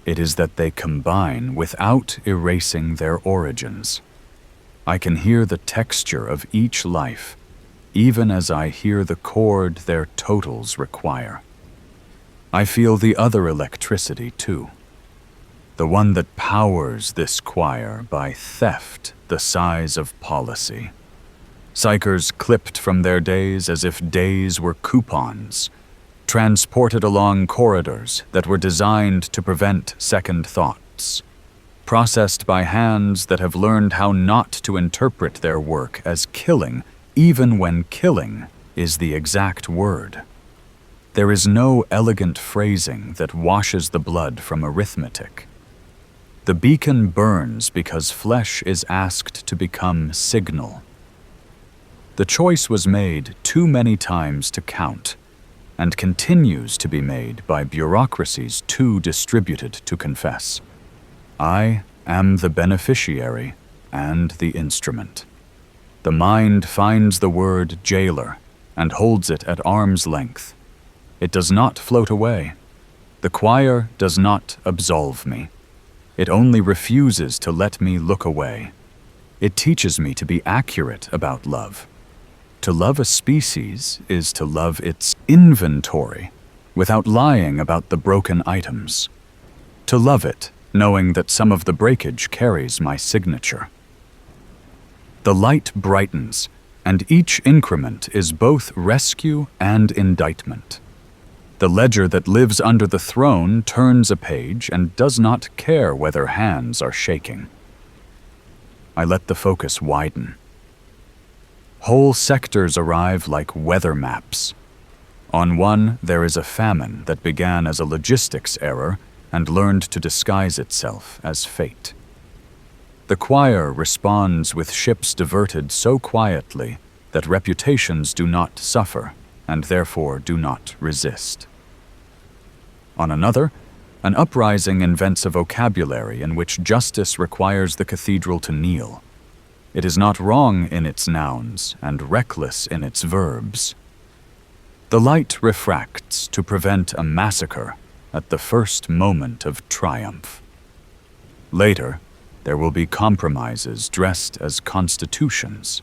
It is that they combine without erasing their origins. I can hear the texture of each life, even as I hear the chord their totals require. I feel the other electricity, too. The one that powers this choir by theft the size of policy. Psychers clipped from their days as if days were coupons, transported along corridors that were designed to prevent second thoughts, processed by hands that have learned how not to interpret their work as killing, even when killing is the exact word. There is no elegant phrasing that washes the blood from arithmetic. The beacon burns because flesh is asked to become signal. The choice was made too many times to count, and continues to be made by bureaucracies too distributed to confess. I am the beneficiary and the instrument. The mind finds the word jailer and holds it at arm's length. It does not float away. The choir does not absolve me. It only refuses to let me look away. It teaches me to be accurate about love. To love a species is to love its inventory without lying about the broken items. To love it, knowing that some of the breakage carries my signature. The light brightens, and each increment is both rescue and indictment. The ledger that lives under the throne turns a page and does not care whether hands are shaking. I let the focus widen. Whole sectors arrive like weather maps. On one, there is a famine that began as a logistics error and learned to disguise itself as fate. The choir responds with ships diverted so quietly that reputations do not suffer and therefore do not resist. On another, an uprising invents a vocabulary in which justice requires the cathedral to kneel. It is not wrong in its nouns and reckless in its verbs. The light refracts to prevent a massacre at the first moment of triumph. Later, there will be compromises dressed as constitutions.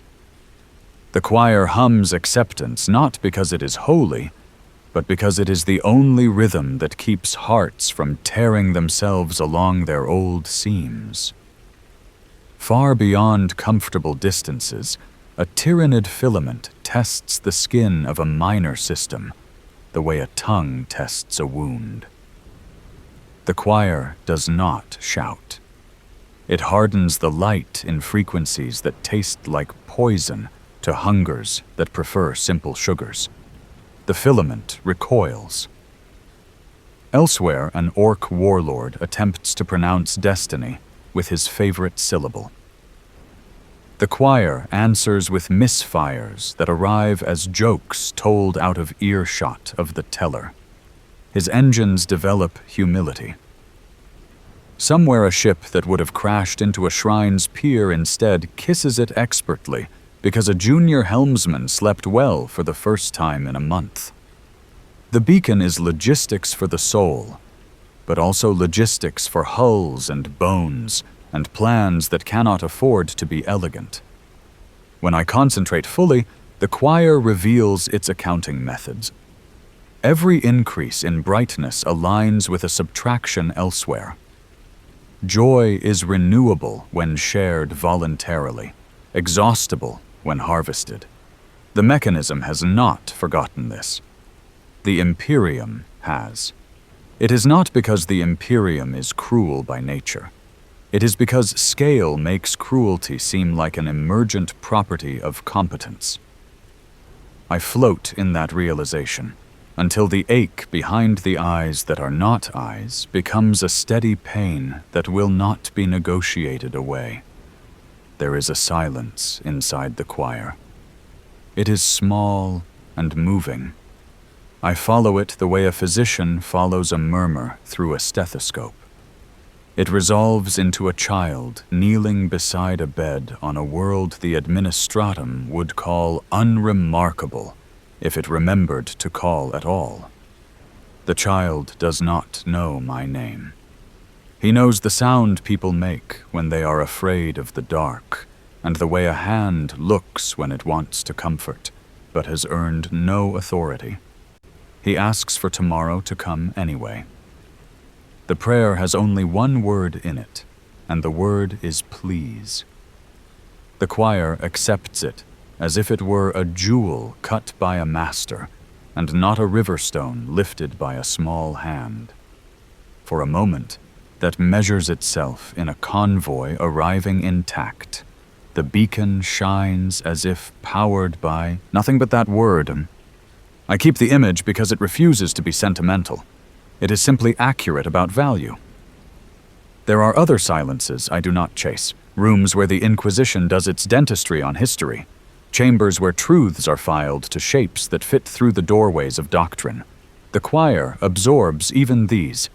The choir hums acceptance not because it is holy, but because it is the only rhythm that keeps hearts from tearing themselves along their old seams. Far beyond comfortable distances, a tyrannid filament tests the skin of a minor system, the way a tongue tests a wound. The choir does not shout. It hardens the light in frequencies that taste like poison to hungers that prefer simple sugars. The filament recoils. Elsewhere, an orc warlord attempts to pronounce destiny with his favorite syllable. The choir answers with misfires that arrive as jokes told out of earshot of the teller. His engines develop humility. Somewhere a ship that would have crashed into a shrine's pier instead kisses it expertly because a junior helmsman slept well for the first time in a month. The beacon is logistics for the soul, but also logistics for hulls and bones, and plans that cannot afford to be elegant. When I concentrate fully, the choir reveals its accounting methods. Every increase in brightness aligns with a subtraction elsewhere. Joy is renewable when shared voluntarily, exhaustible when harvested. The mechanism has not forgotten this. The Imperium has. It is not because the Imperium is cruel by nature. It is because scale makes cruelty seem like an emergent property of competence. I float in that realization, until the ache behind the eyes that are not eyes becomes a steady pain that will not be negotiated away. There is a silence inside the choir. It is small and moving. I follow it the way a physician follows a murmur through a stethoscope. It resolves into a child kneeling beside a bed on a world the administratum would call unremarkable, if it remembered to call at all. The child does not know my name. He knows the sound people make when they are afraid of the dark, and the way a hand looks when it wants to comfort, but has earned no authority. He asks for tomorrow to come anyway. The prayer has only one word in it, and the word is please. The choir accepts it as if it were a jewel cut by a master, and not a river stone lifted by a small hand. For a moment, that measures itself in a convoy arriving intact. The beacon shines as if powered by nothing but that word. I keep the image because it refuses to be sentimental. It is simply accurate about value. There are other silences I do not chase, rooms where the Inquisition does its dentistry on history, chambers where truths are filed to shapes that fit through the doorways of doctrine. The choir absorbs even these.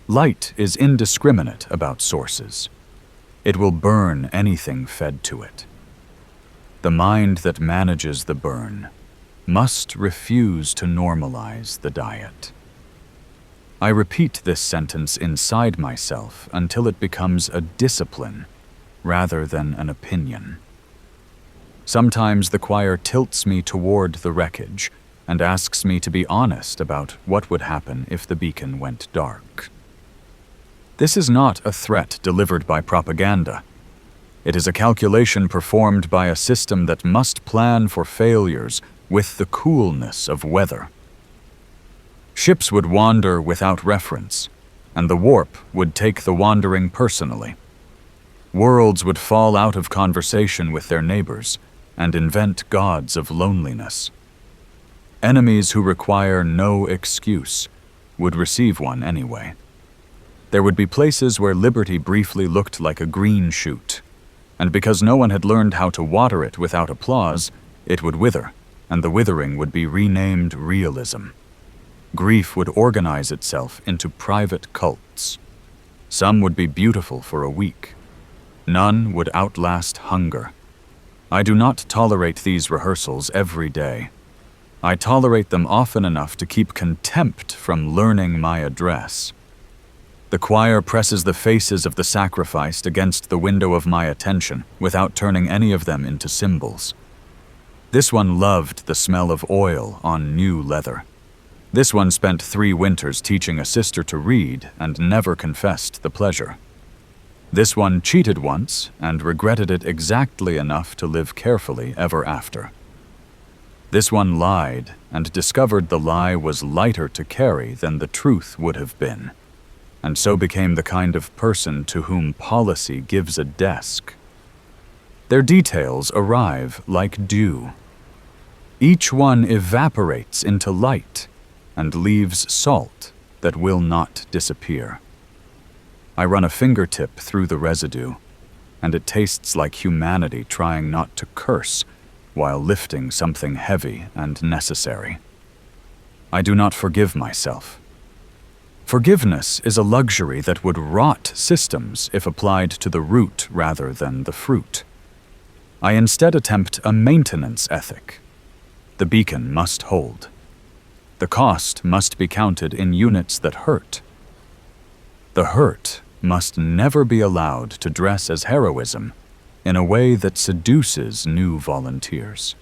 Light is indiscriminate about sources. It will burn anything fed to it. The mind that manages the burn must refuse to normalize the diet. I repeat this sentence inside myself until it becomes a discipline rather than an opinion. Sometimes the choir tilts me toward the wreckage and asks me to be honest about what would happen if the beacon went dark. This is not a threat delivered by propaganda. It is a calculation performed by a system that must plan for failures with the coolness of weather. Ships would wander without reference, and the warp would take the wandering personally. Worlds would fall out of conversation with their neighbors and invent gods of loneliness. Enemies who require no excuse would receive one anyway. There would be places where liberty briefly looked like a green shoot, and because no one had learned how to water it without applause, it would wither, and the withering would be renamed realism. Grief would organize itself into private cults. Some would be beautiful for a week. None would outlast hunger. I do not tolerate these rehearsals every day. I tolerate them often enough to keep contempt from learning my address. The choir presses the faces of the sacrificed against the window of my attention without turning any of them into symbols. This one loved the smell of oil on new leather. This one spent 3 winters teaching a sister to read and never confessed the pleasure. This one cheated once and regretted it exactly enough to live carefully ever after. This one lied and discovered the lie was lighter to carry than the truth would have been, and so became the kind of person to whom policy gives a desk. Their details arrive like dew. Each one evaporates into light and leaves salt that will not disappear. I run a fingertip through the residue, and it tastes like humanity trying not to curse while lifting something heavy and necessary. I do not forgive myself. Forgiveness is a luxury that would rot systems if applied to the root rather than the fruit. I instead attempt a maintenance ethic. The beacon must hold. The cost must be counted in units that hurt. The hurt must never be allowed to dress as heroism in a way that seduces new volunteers.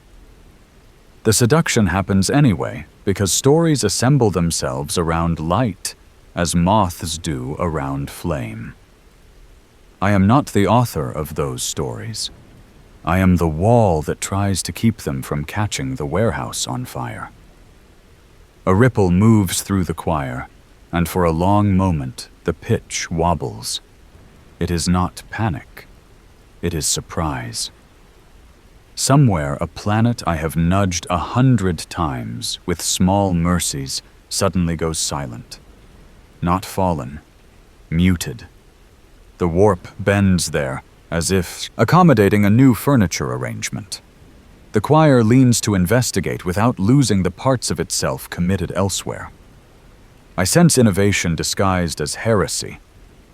The seduction happens anyway because stories assemble themselves around light as moths do around flame. I am not the author of those stories. I am the wall that tries to keep them from catching the warehouse on fire. A ripple moves through the choir, and for a long moment the pitch wobbles. It is not panic. It is surprise. Somewhere a planet I have nudged 100 times with small mercies suddenly goes silent. Not fallen, muted. The warp bends there, as if accommodating a new furniture arrangement. The choir leans to investigate without losing the parts of itself committed elsewhere. I sense innovation disguised as heresy,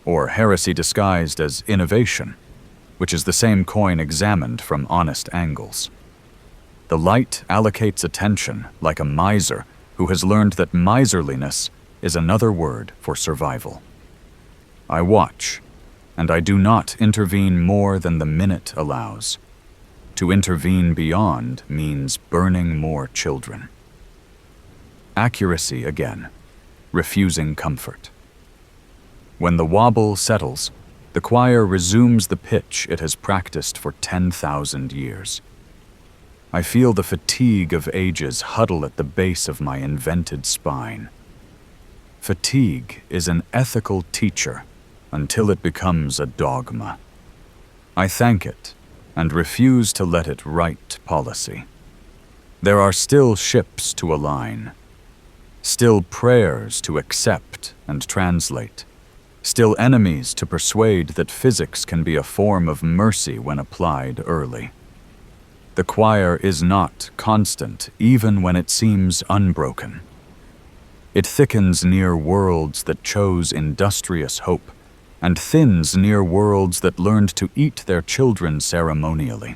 or heresy disguised as innovation, which is the same coin examined from honest angles. The light allocates attention like a miser who has learned that miserliness is another word for survival. I watch, and I do not intervene more than the minute allows. To intervene beyond means burning more children. Accuracy again, refusing comfort. When the wobble settles, the choir resumes the pitch it has practiced for 10,000 years. I feel the fatigue of ages huddle at the base of my invented spine. Fatigue is an ethical teacher until it becomes a dogma. I thank it and refuse to let it write policy. There are still ships to align, still prayers to accept and translate, still enemies to persuade that physics can be a form of mercy when applied early. The choir is not constant even when it seems unbroken. It thickens near worlds that chose industrious hope and thins near worlds that learned to eat their children ceremonially.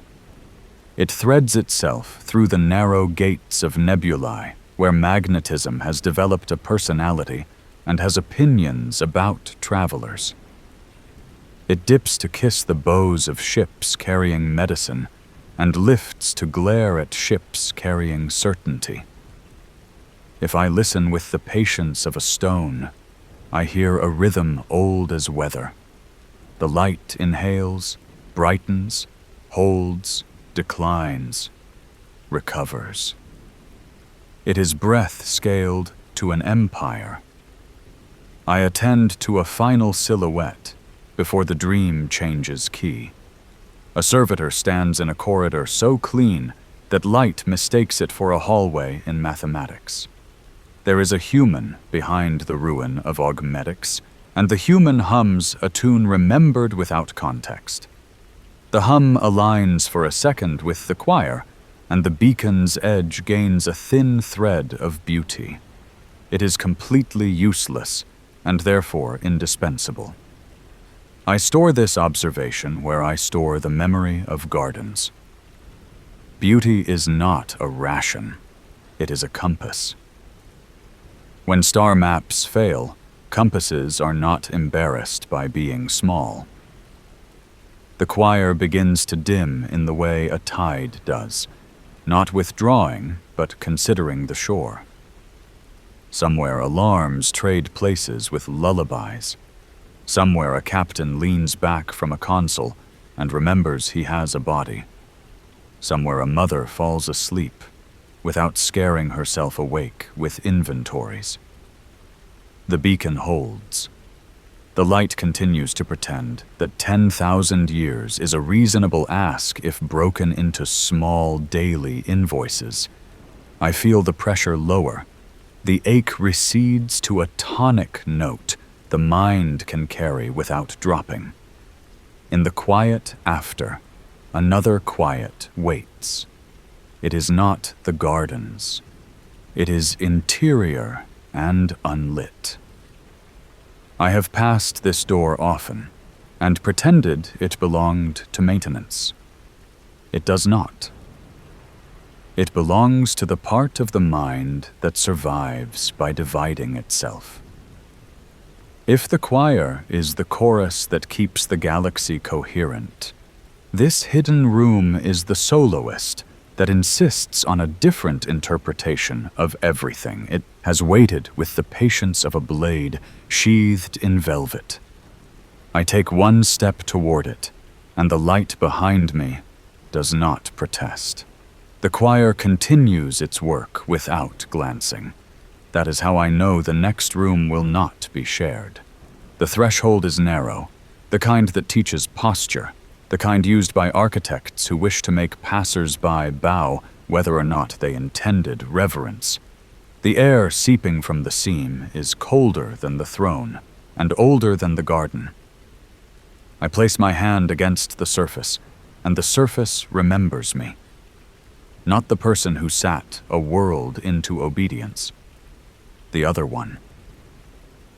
It threads itself through the narrow gates of nebulae where magnetism has developed a personality and has opinions about travelers. It dips to kiss the bows of ships carrying medicine and lifts to glare at ships carrying certainty. If I listen with the patience of a stone, I hear a rhythm old as weather. The light inhales, brightens, holds, declines, recovers. It is breath scaled to an empire. I attend to a final silhouette before the dream changes key. A servitor stands in a corridor so clean that light mistakes it for a hallway in mathematics. There is a human behind the ruin of augmetics, and the human hums a tune remembered without context. The hum aligns for a second with the choir, and the beacon's edge gains a thin thread of beauty. It is completely useless, and therefore indispensable. I store this observation where I store the memory of gardens. Beauty is not a ration, it is a compass. When star maps fail, compasses are not embarrassed by being small. The choir begins to dim in the way a tide does, not withdrawing, but considering the shore. Somewhere alarms trade places with lullabies. Somewhere a captain leans back from a console and remembers he has a body. Somewhere a mother falls asleep without scaring herself awake with inventories. The beacon holds. The light continues to pretend that 10,000 years is a reasonable ask if broken into small daily invoices. I feel the pressure lower. The ache recedes to a tonic note the mind can carry without dropping. In the quiet after, another quiet waits. It is not the gardens. It is interior and unlit. I have passed this door often and pretended it belonged to maintenance. It does not. It belongs to the part of the mind that survives by dividing itself. If the choir is the chorus that keeps the galaxy coherent, this hidden room is the soloist that insists on a different interpretation of everything. It has waited with the patience of a blade sheathed in velvet. I take one step toward it, and the light behind me does not protest. The choir continues its work without glancing. That is how I know the next room will not be shared. The threshold is narrow, the kind that teaches posture, the kind used by architects who wish to make passers-by bow whether or not they intended reverence. The air seeping from the seam is colder than the throne and older than the garden. I place my hand against the surface, and the surface remembers me. Not the person who sat a world into obedience. The other one.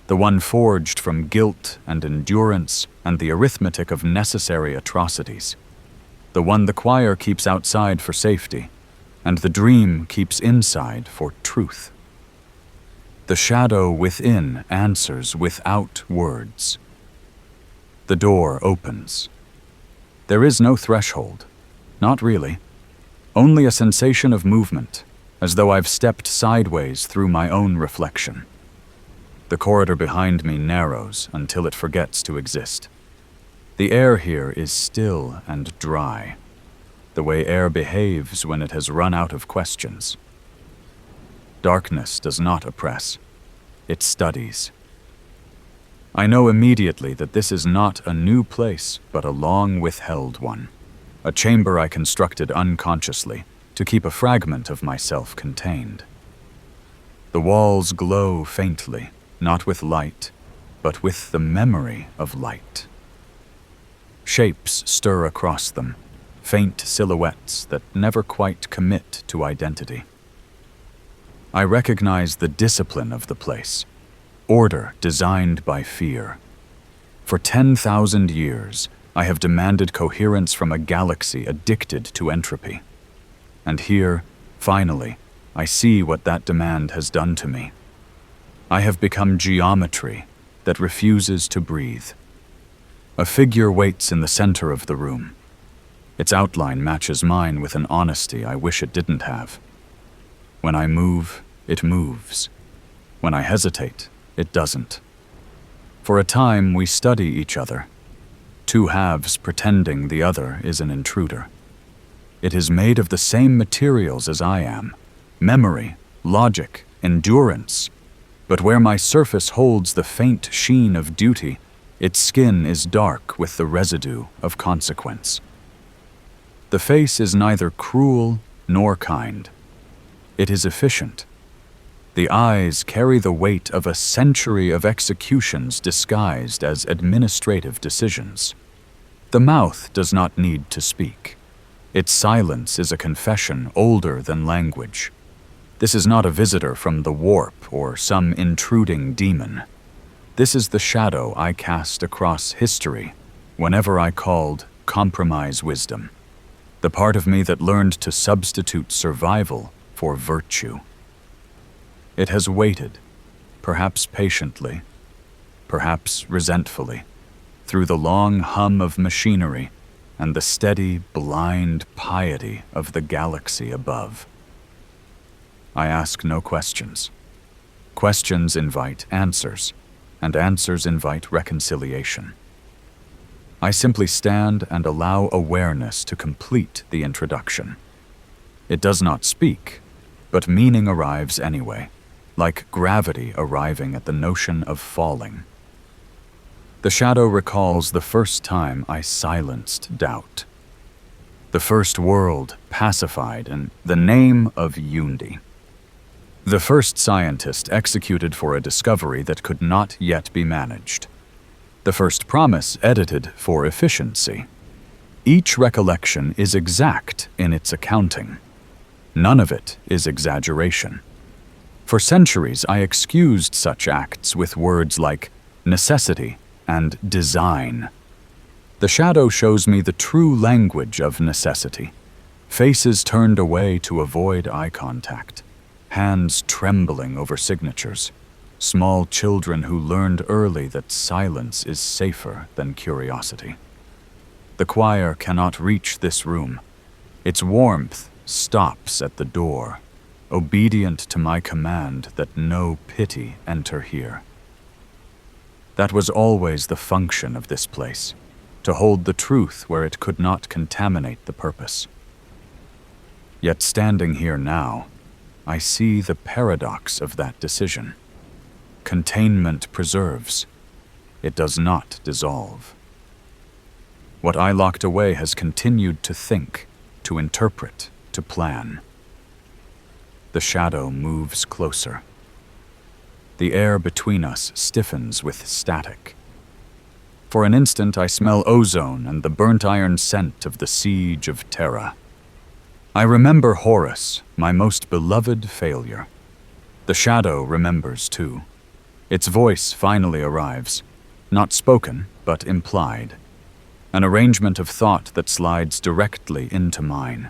The one forged from guilt and endurance and the arithmetic of necessary atrocities. The one the choir keeps outside for safety, and the dream keeps inside for truth. The shadow within answers without words. The door opens. There is no threshold. Not really. Only a sensation of movement, as though I've stepped sideways through my own reflection. The corridor behind me narrows until it forgets to exist. The air here is still and dry, the way air behaves when it has run out of questions. Darkness does not oppress. It studies. I know immediately that this is not a new place, but a long withheld one. A chamber I constructed unconsciously to keep a fragment of myself contained. The walls glow faintly, not with light, but with the memory of light. Shapes stir across them, faint silhouettes that never quite commit to identity. I recognize the discipline of the place, order designed by fear. For 10,000 years, I have demanded coherence from a galaxy addicted to entropy. And here, finally, I see what that demand has done to me. I have become geometry that refuses to breathe. A figure waits in the center of the room. Its outline matches mine with an honesty I wish it didn't have. When I move, it moves. When I hesitate, it doesn't. For a time, we study each other, two halves pretending the other is an intruder. It is made of the same materials as I am: memory, logic, endurance. But where my surface holds the faint sheen of duty, its skin is dark with the residue of consequence. The face is neither cruel nor kind. It is efficient. The eyes carry the weight of a century of executions disguised as administrative decisions. The mouth does not need to speak. Its silence is a confession older than language. This is not a visitor from the warp or some intruding demon. This is the shadow I cast across history whenever I called compromise wisdom, the part of me that learned to substitute survival for virtue. It has waited, perhaps patiently, perhaps resentfully, through the long hum of machinery and the steady, blind piety of the galaxy above. I ask no questions. Questions invite answers, and answers invite reconciliation. I simply stand and allow awareness to complete the introduction. It does not speak, but meaning arrives anyway, like gravity arriving at the notion of falling. The shadow recalls the first time I silenced doubt. The first world pacified in the name of Yundi. The first scientist executed for a discovery that could not yet be managed. The first promise edited for efficiency. Each recollection is exact in its accounting. None of it is exaggeration. For centuries, I excused such acts with words like necessity and design. The shadow shows me the true language of necessity. Faces turned away to avoid eye contact. Hands trembling over signatures. small children who learned early that silence is safer than curiosity. The choir cannot reach this room. Its warmth stops at the door, obedient to my command that no pity enter here. That was always the function of this place, to hold the truth where it could not contaminate the purpose. Yet standing here now, I see the paradox of that decision. Containment preserves. It does not dissolve. What I locked away has continued to think, to interpret, to plan. The shadow moves closer. The air between us stiffens with static. For an instant I smell ozone and the burnt iron scent of the siege of Terra. I remember Horus, my most beloved failure. The shadow remembers too. Its voice finally arrives, not spoken, but implied. An arrangement of thought that slides directly into mine.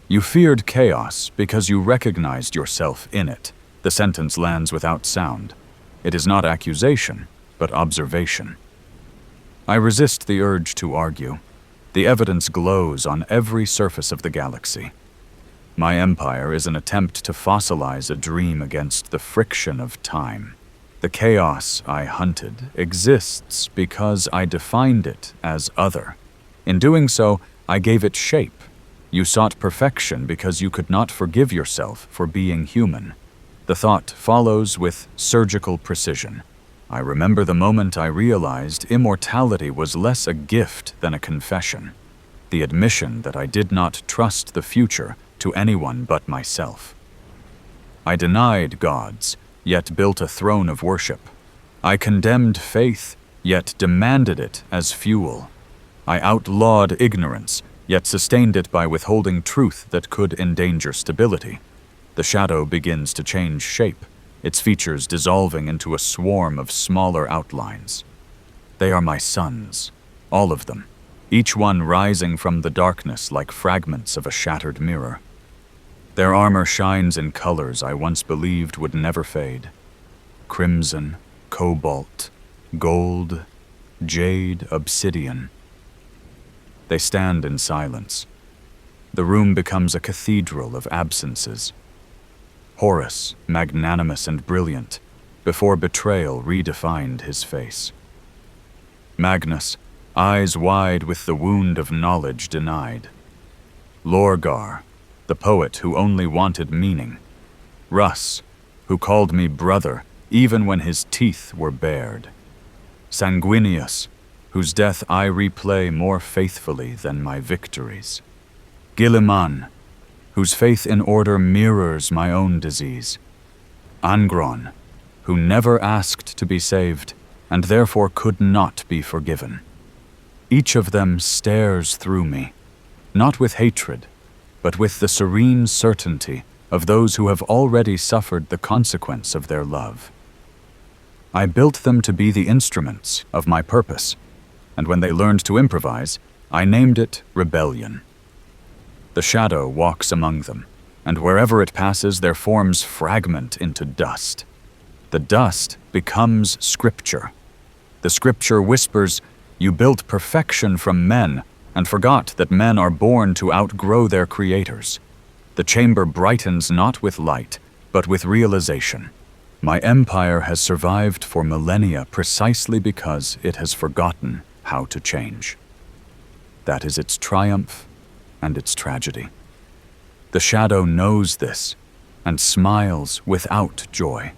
You feared chaos because you recognized yourself in it. The sentence lands without sound. It is not accusation, but observation. I resist the urge to argue. The evidence glows on every surface of the galaxy. My empire is an attempt to fossilize a dream against the friction of time. The chaos I hunted exists because I defined it as other. In doing so, I gave it shape. You sought perfection because you could not forgive yourself for being human. The thought follows with surgical precision. I remember the moment I realized immortality was less a gift than a confession. The admission that I did not trust the future to anyone but myself. I denied gods, yet built a throne of worship. I condemned faith, yet demanded it as fuel. I outlawed ignorance, yet sustained it by withholding truth that could endanger stability. The shadow begins to change shape, its features dissolving into a swarm of smaller outlines. They are my sons, all of them, each one rising from the darkness like fragments of a shattered mirror. Their armor shines in colors I once believed would never fade. Crimson, cobalt, gold, jade, obsidian. They stand in silence. The room becomes a cathedral of absences. Horus, magnanimous and brilliant, before betrayal redefined his face. Magnus, eyes wide with the wound of knowledge denied. Lorgar, the poet who only wanted meaning. Russ, who called me brother even when his teeth were bared. Sanguinius, whose death I replay more faithfully than my victories. Gilliman, whose faith in order mirrors my own disease. Angron, who never asked to be saved and therefore could not be forgiven. Each of them stares through me, not with hatred, but with the serene certainty of those who have already suffered the consequence of their love. I built them to be the instruments of my purpose, and when they learned to improvise, I named it rebellion. The shadow walks among them, and wherever it passes, their forms fragment into dust. The dust becomes scripture. The scripture whispers, "You built perfection from men, and forgot that men are born to outgrow their creators." The chamber brightens not with light, but with realization. My empire has survived for millennia precisely because it has forgotten how to change. That is its triumph and its tragedy. The shadow knows this and smiles without joy.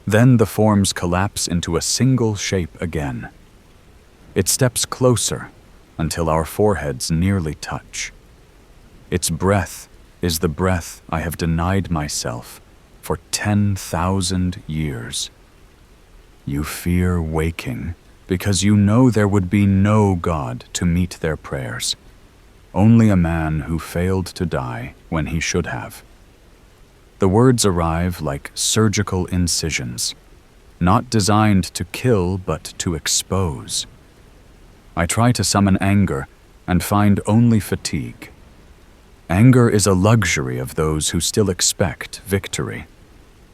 Then the forms collapse into a single shape again. It steps closer until our foreheads nearly touch. Its breath is the breath I have denied myself for 10,000 years. You fear waking because you know there would be no God to meet their prayers. Only a man who failed to die when he should have. The words arrive like surgical incisions, not designed to kill but to expose. I try to summon anger and find only fatigue. Anger is a luxury of those who still expect victory.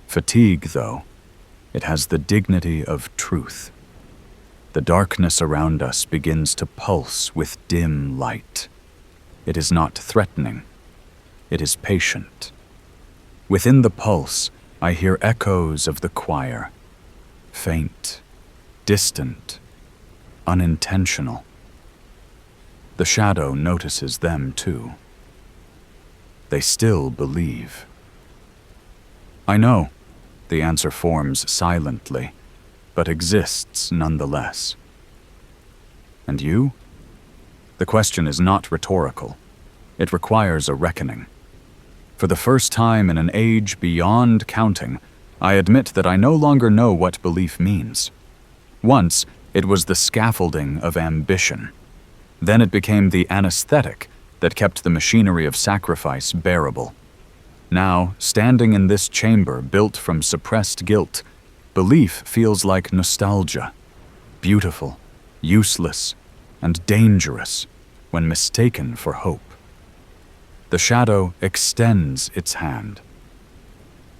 Fatigue, though, It has the dignity of truth. The darkness around us begins to pulse with dim light. It is not threatening. It is patient. Within the pulse, I hear echoes of the choir, faint, distant, unintentional. The shadow notices them too. They still believe. I know, the answer forms silently, but exists nonetheless. And you? The question is not rhetorical. It requires a reckoning. For the first time in an age beyond counting, I admit that I no longer know what belief means. Once, it was the scaffolding of ambition. Then it became the anesthetic that kept the machinery of sacrifice bearable. Now, standing in this chamber built from suppressed guilt, belief feels like nostalgia, beautiful, useless, and dangerous when mistaken for hope. The shadow extends its hand.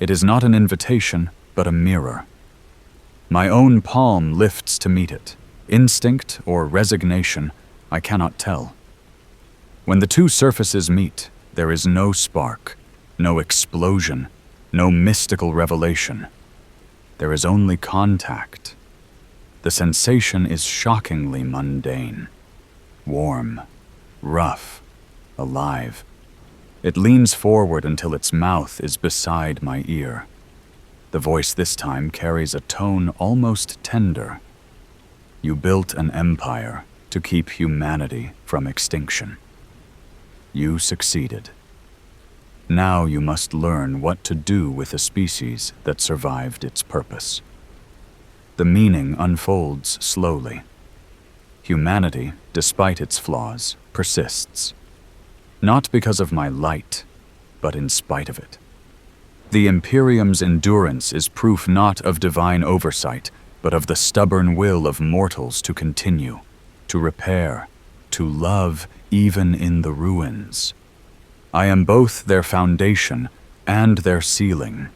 It is not an invitation, but a mirror. My own palm lifts to meet it. Instinct or resignation, I cannot tell. When the two surfaces meet, there is no spark, no explosion, no mystical revelation. There is only contact. The sensation is shockingly mundane. Warm, rough, alive. It leans forward until its mouth is beside my ear. The voice this time carries a tone almost tender. You built an empire to keep humanity from extinction. You succeeded. Now you must learn what to do with a species that survived its purpose. The meaning unfolds slowly. Humanity, despite its flaws, persists. Not because of my light, but in spite of it. The Imperium's endurance is proof not of divine oversight, but of the stubborn will of mortals to continue, to repair, to love even in the ruins. I am both their foundation and their ceiling.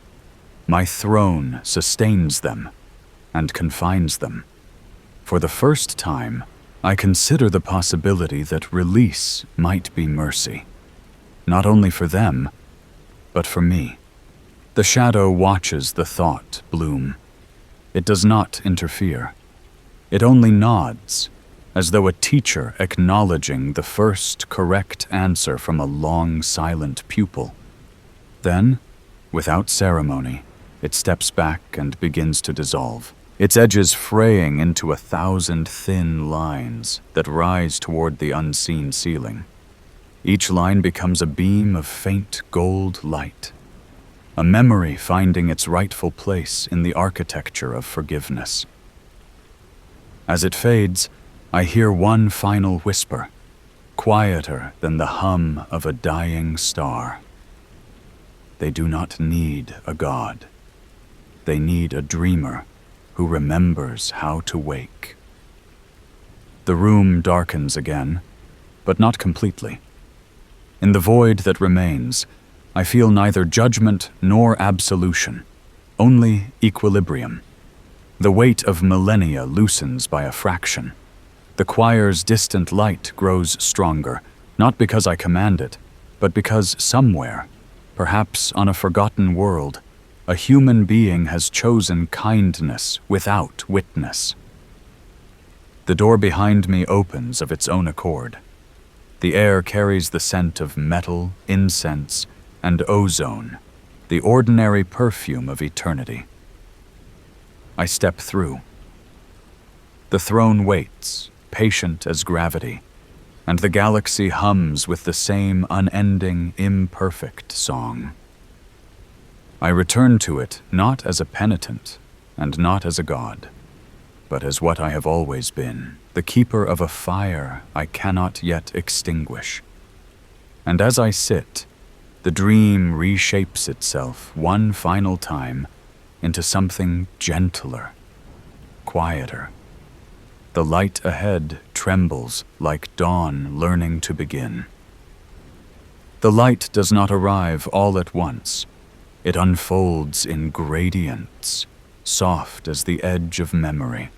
My throne sustains them and confines them. For the first time, I consider the possibility that release might be mercy, not only for them, but for me. The shadow watches the thought bloom. It does not interfere. It only nods, as though a teacher acknowledging the first correct answer from a long silent pupil. Then, without ceremony, it steps back and begins to dissolve, its edges fraying into 1,000 thin lines that rise toward the unseen ceiling. Each line becomes a beam of faint gold light, a memory finding its rightful place in the architecture of forgiveness. As it fades, I hear one final whisper, quieter than the hum of a dying star. They do not need a god. They need a dreamer who remembers how to wake. The room darkens again, but not completely. In the void that remains, I feel neither judgment nor absolution, only equilibrium. The weight of millennia loosens by a fraction. The choir's distant light grows stronger, not because I command it, but because somewhere, perhaps on a forgotten world, a human being has chosen kindness without witness. The door behind me opens of its own accord. The air carries the scent of metal, incense, and ozone, the ordinary perfume of eternity. I step through. The throne waits, patient as gravity, and the galaxy hums with the same unending, imperfect song. I return to it not as a penitent and not as a god, but as what I have always been, the keeper of a fire I cannot yet extinguish. And as I sit, the dream reshapes itself one final time into something gentler, quieter. The light ahead trembles like dawn learning to begin. The light does not arrive all at once. It unfolds in gradients, soft as the edge of memory.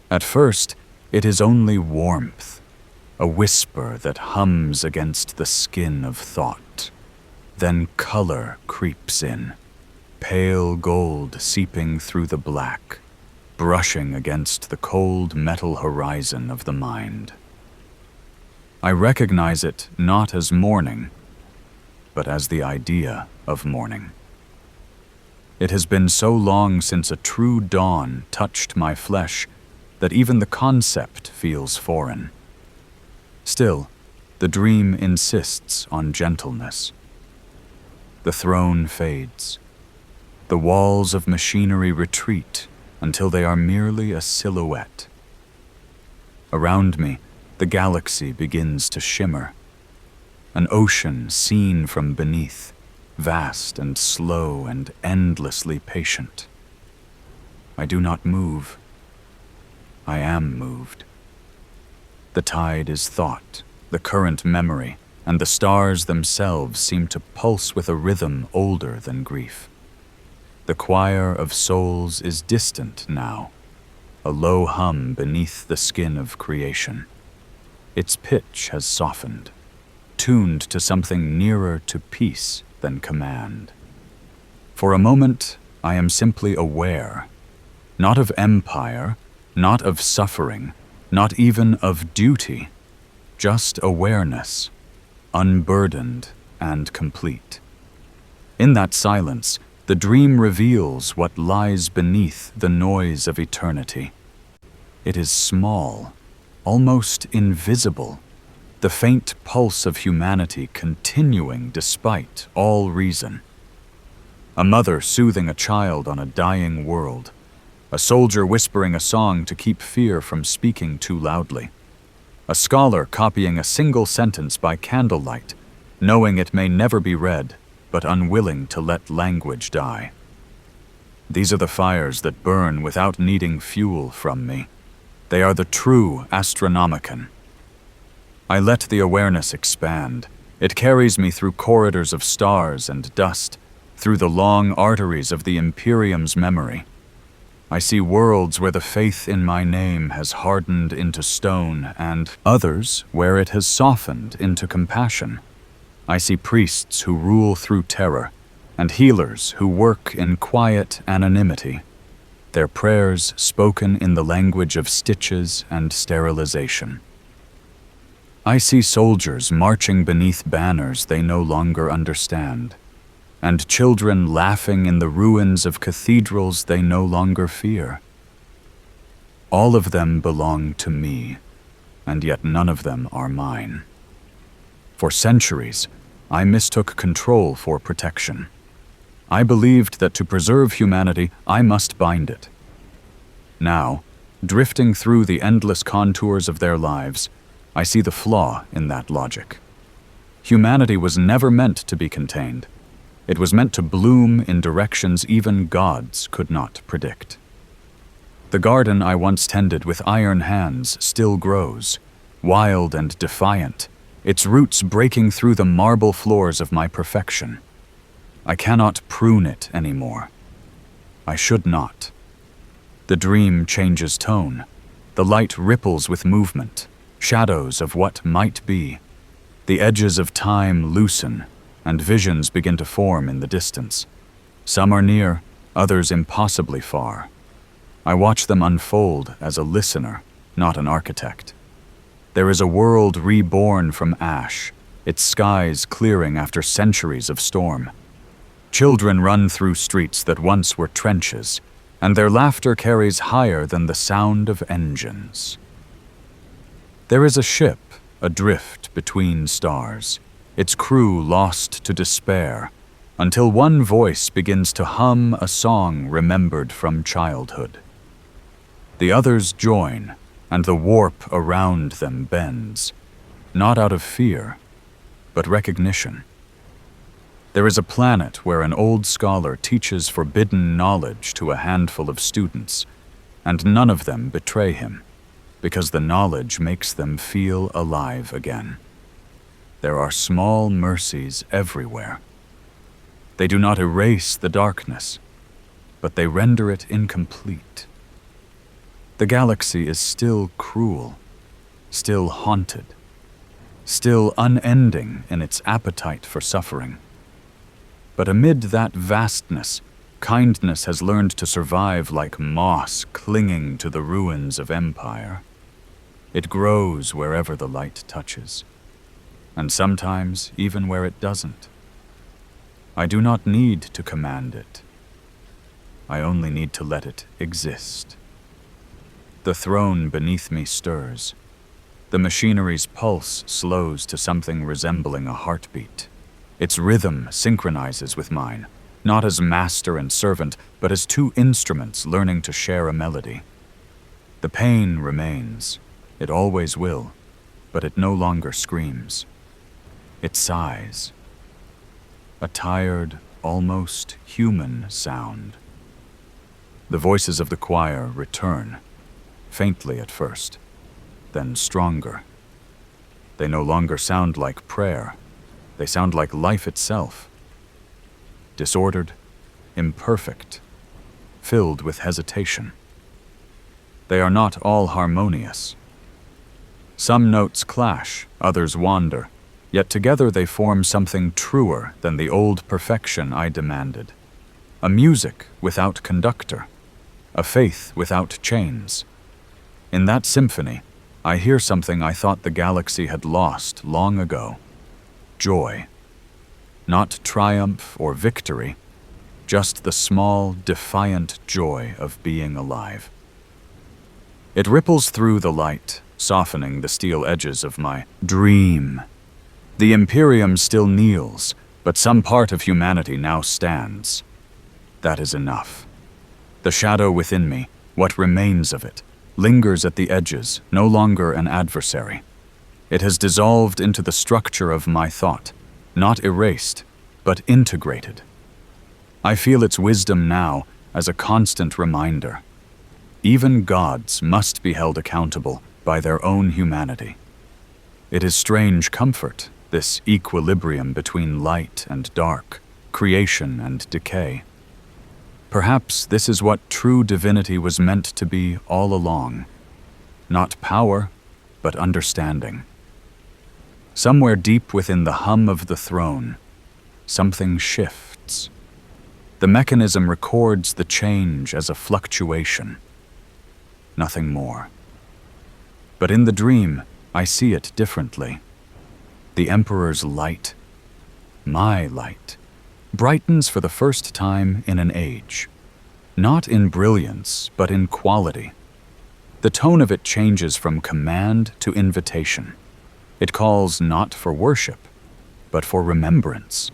At first, it is only warmth, a whisper that hums against the skin of thought. Then color creeps in, pale gold seeping through the black, brushing against the cold metal horizon of the mind. I recognize it not as morning, but as the idea of morning. It has been so long since a true dawn touched my flesh that even the concept feels foreign. Still, the dream insists on gentleness. The throne fades. The walls of machinery retreat until they are merely a silhouette. Around me, the galaxy begins to shimmer. An ocean seen from beneath, vast and slow and endlessly patient. I do not move. I am moved. The tide is thought, the current memory, and the stars themselves seem to pulse with a rhythm older than grief. The choir of souls is distant now, a low hum beneath the skin of creation. Its pitch has softened, tuned to something nearer to peace than command. For a moment, I am simply aware, not of empire, not of suffering, not even of duty, just awareness, unburdened and complete. In that silence, the dream reveals what lies beneath the noise of eternity. It is small, almost invisible, the faint pulse of humanity continuing despite all reason. A mother soothing a child on a dying world, a soldier whispering a song to keep fear from speaking too loudly, a scholar copying a single sentence by candlelight, knowing it may never be read, but unwilling to let language die. These are the fires that burn without needing fuel from me. They are the true Astronomican. I let the awareness expand. It carries me through corridors of stars and dust, through the long arteries of the Imperium's memory. I see worlds where the faith in my name has hardened into stone, and others where it has softened into compassion. I see priests who rule through terror, and healers who work in quiet anonymity, their prayers spoken in the language of stitches and sterilization. I see soldiers marching beneath banners they no longer understand, and children laughing in the ruins of cathedrals they no longer fear. All of them belong to me, and yet none of them are mine. For centuries, I mistook control for protection. I believed that to preserve humanity, I must bind it. Now, drifting through the endless contours of their lives, I see the flaw in that logic. Humanity was never meant to be contained. It was meant to bloom in directions even gods could not predict. The garden I once tended with iron hands still grows, wild and defiant, its roots breaking through the marble floors of my perfection. I cannot prune it anymore. I should not. The dream changes tone. The light ripples with movement, shadows of what might be. The edges of time loosen, and visions begin to form in the distance. Some are near, others impossibly far. I watch them unfold as a listener, not an architect. There is a world reborn from ash, its skies clearing after centuries of storm. Children run through streets that once were trenches, and their laughter carries higher than the sound of engines. There is a ship adrift between stars, its crew lost to despair, until one voice begins to hum a song remembered from childhood. The others join, and the warp around them bends, not out of fear, but recognition. There is a planet where an old scholar teaches forbidden knowledge to a handful of students, and none of them betray him, because the knowledge makes them feel alive again. There are small mercies everywhere. They do not erase the darkness. but they render it incomplete. The galaxy is still cruel, still haunted, still unending in its appetite for suffering. But amid that vastness, kindness has learned to survive like moss clinging to the ruins of empire. It grows wherever the light touches, and sometimes even where it doesn't. I do not need to command it. I only need to let it exist. The throne beneath me stirs. The machinery's pulse slows to something resembling a heartbeat. Its rhythm synchronizes with mine, not as master and servant, but as two instruments learning to share a melody. The pain remains. It always will, but it no longer screams. It sighs. A tired, almost human sound. The voices of the choir return, faintly at first, then stronger. They no longer sound like prayer. They sound like life itself. Disordered, imperfect, filled with hesitation. They are not all harmonious. Some notes clash, others wander, yet together they form something truer than the old perfection I demanded. A music without conductor, a faith without chains. In that symphony, I hear something I thought the galaxy had lost long ago. Joy. Not triumph or victory, just the small, defiant joy of being alive. It ripples through the light, softening the steel edges of my dream. The Imperium still kneels, but some part of humanity now stands. That is enough. The shadow within me, what remains of it, lingers at the edges, no longer an adversary. It has dissolved into the structure of my thought, not erased, but integrated. I feel its wisdom now as a constant reminder. Even gods must be held accountable by their own humanity. It is strange comfort, this equilibrium between light and dark, creation and decay. Perhaps this is what true divinity was meant to be all along. Not power, but understanding. Somewhere deep within the hum of the throne, something shifts. The mechanism records the change as a fluctuation. Nothing more. But in the dream, I see it differently. The Emperor's light, my light, brightens for the first time in an age. Not in brilliance, but in quality. The tone of it changes from command to invitation. It calls not for worship, but for remembrance.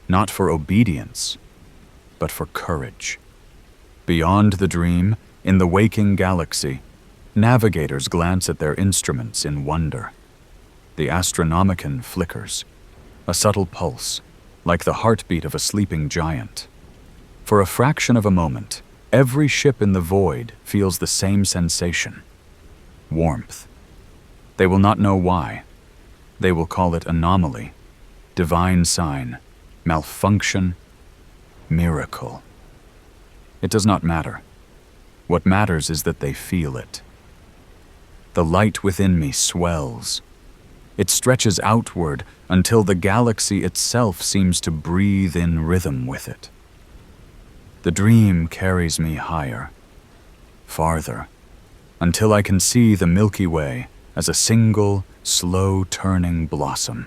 Not for obedience, but for courage. Beyond the dream, in the waking galaxy, navigators glance at their instruments in wonder. The Astronomican flickers, a subtle pulse, like the heartbeat of a sleeping giant. For a fraction of a moment, every ship in the void feels the same sensation. Warmth. They will not know why. They will call it anomaly, divine sign, malfunction, miracle. It does not matter. What matters is that they feel it. The light within me swells. It stretches outward until the galaxy itself seems to breathe in rhythm with it. The dream carries me higher, farther, until I can see the Milky Way as a single, slow-turning blossom.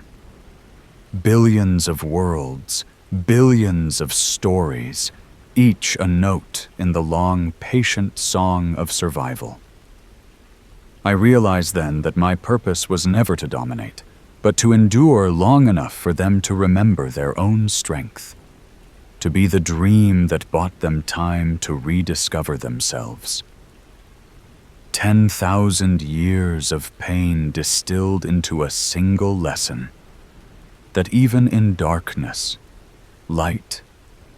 Billions of worlds, billions of stories, each a note in the long, patient song of survival. I realized then that my purpose was never to dominate, but to endure long enough for them to remember their own strength, to be the dream that bought them time to rediscover themselves. 10,000 years of pain distilled into a single lesson, that even in darkness, light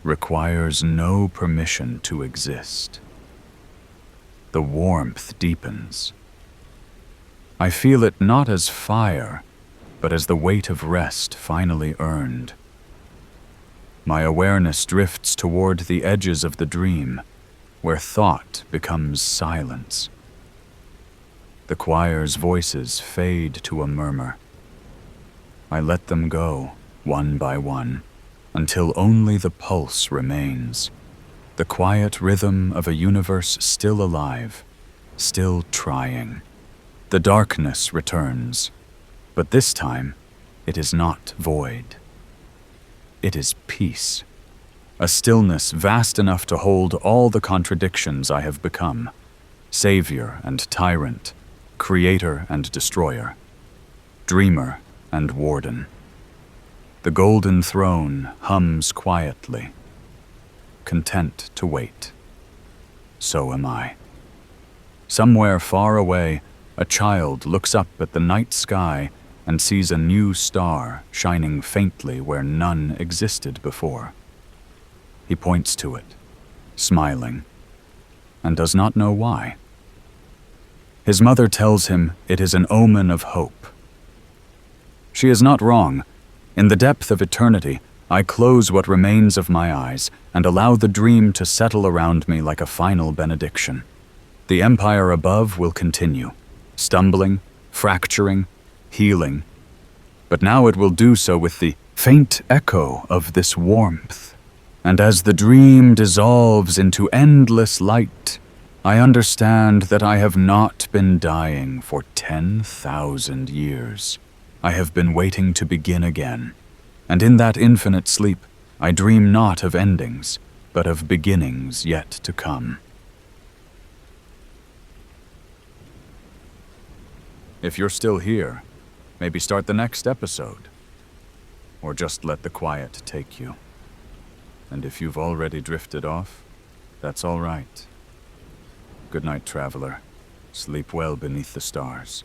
requires no permission to exist. The warmth deepens. I feel it not as fire, but as the weight of rest finally earned. My awareness drifts toward the edges of the dream, where thought becomes silence. The choir's voices fade to a murmur. I let them go, one by one, until only the pulse remains, the quiet rhythm of a universe still alive, still trying. The darkness returns, but this time it is not void. It is peace, a stillness vast enough to hold all the contradictions I have become, savior and tyrant, creator and destroyer, dreamer and warden. The golden throne hums quietly, content to wait. So am I. Somewhere far away, a child looks up at the night sky and sees a new star shining faintly where none existed before. He points to it, smiling, and does not know why. His mother tells him it is an omen of hope. She is not wrong. In the depth of eternity, I close what remains of my eyes and allow the dream to settle around me like a final benediction. The empire above will continue, stumbling, fracturing, healing, but now it will do so with the faint echo of this warmth. And as the dream dissolves into endless light, I understand that I have not been dying for 10,000 years. I have been waiting to begin again, and in that infinite sleep, I dream not of endings, but of beginnings yet to come. If you're still here, maybe start the next episode, or just let the quiet take you. And if you've already drifted off, that's all right. Good night, traveler. Sleep well beneath the stars.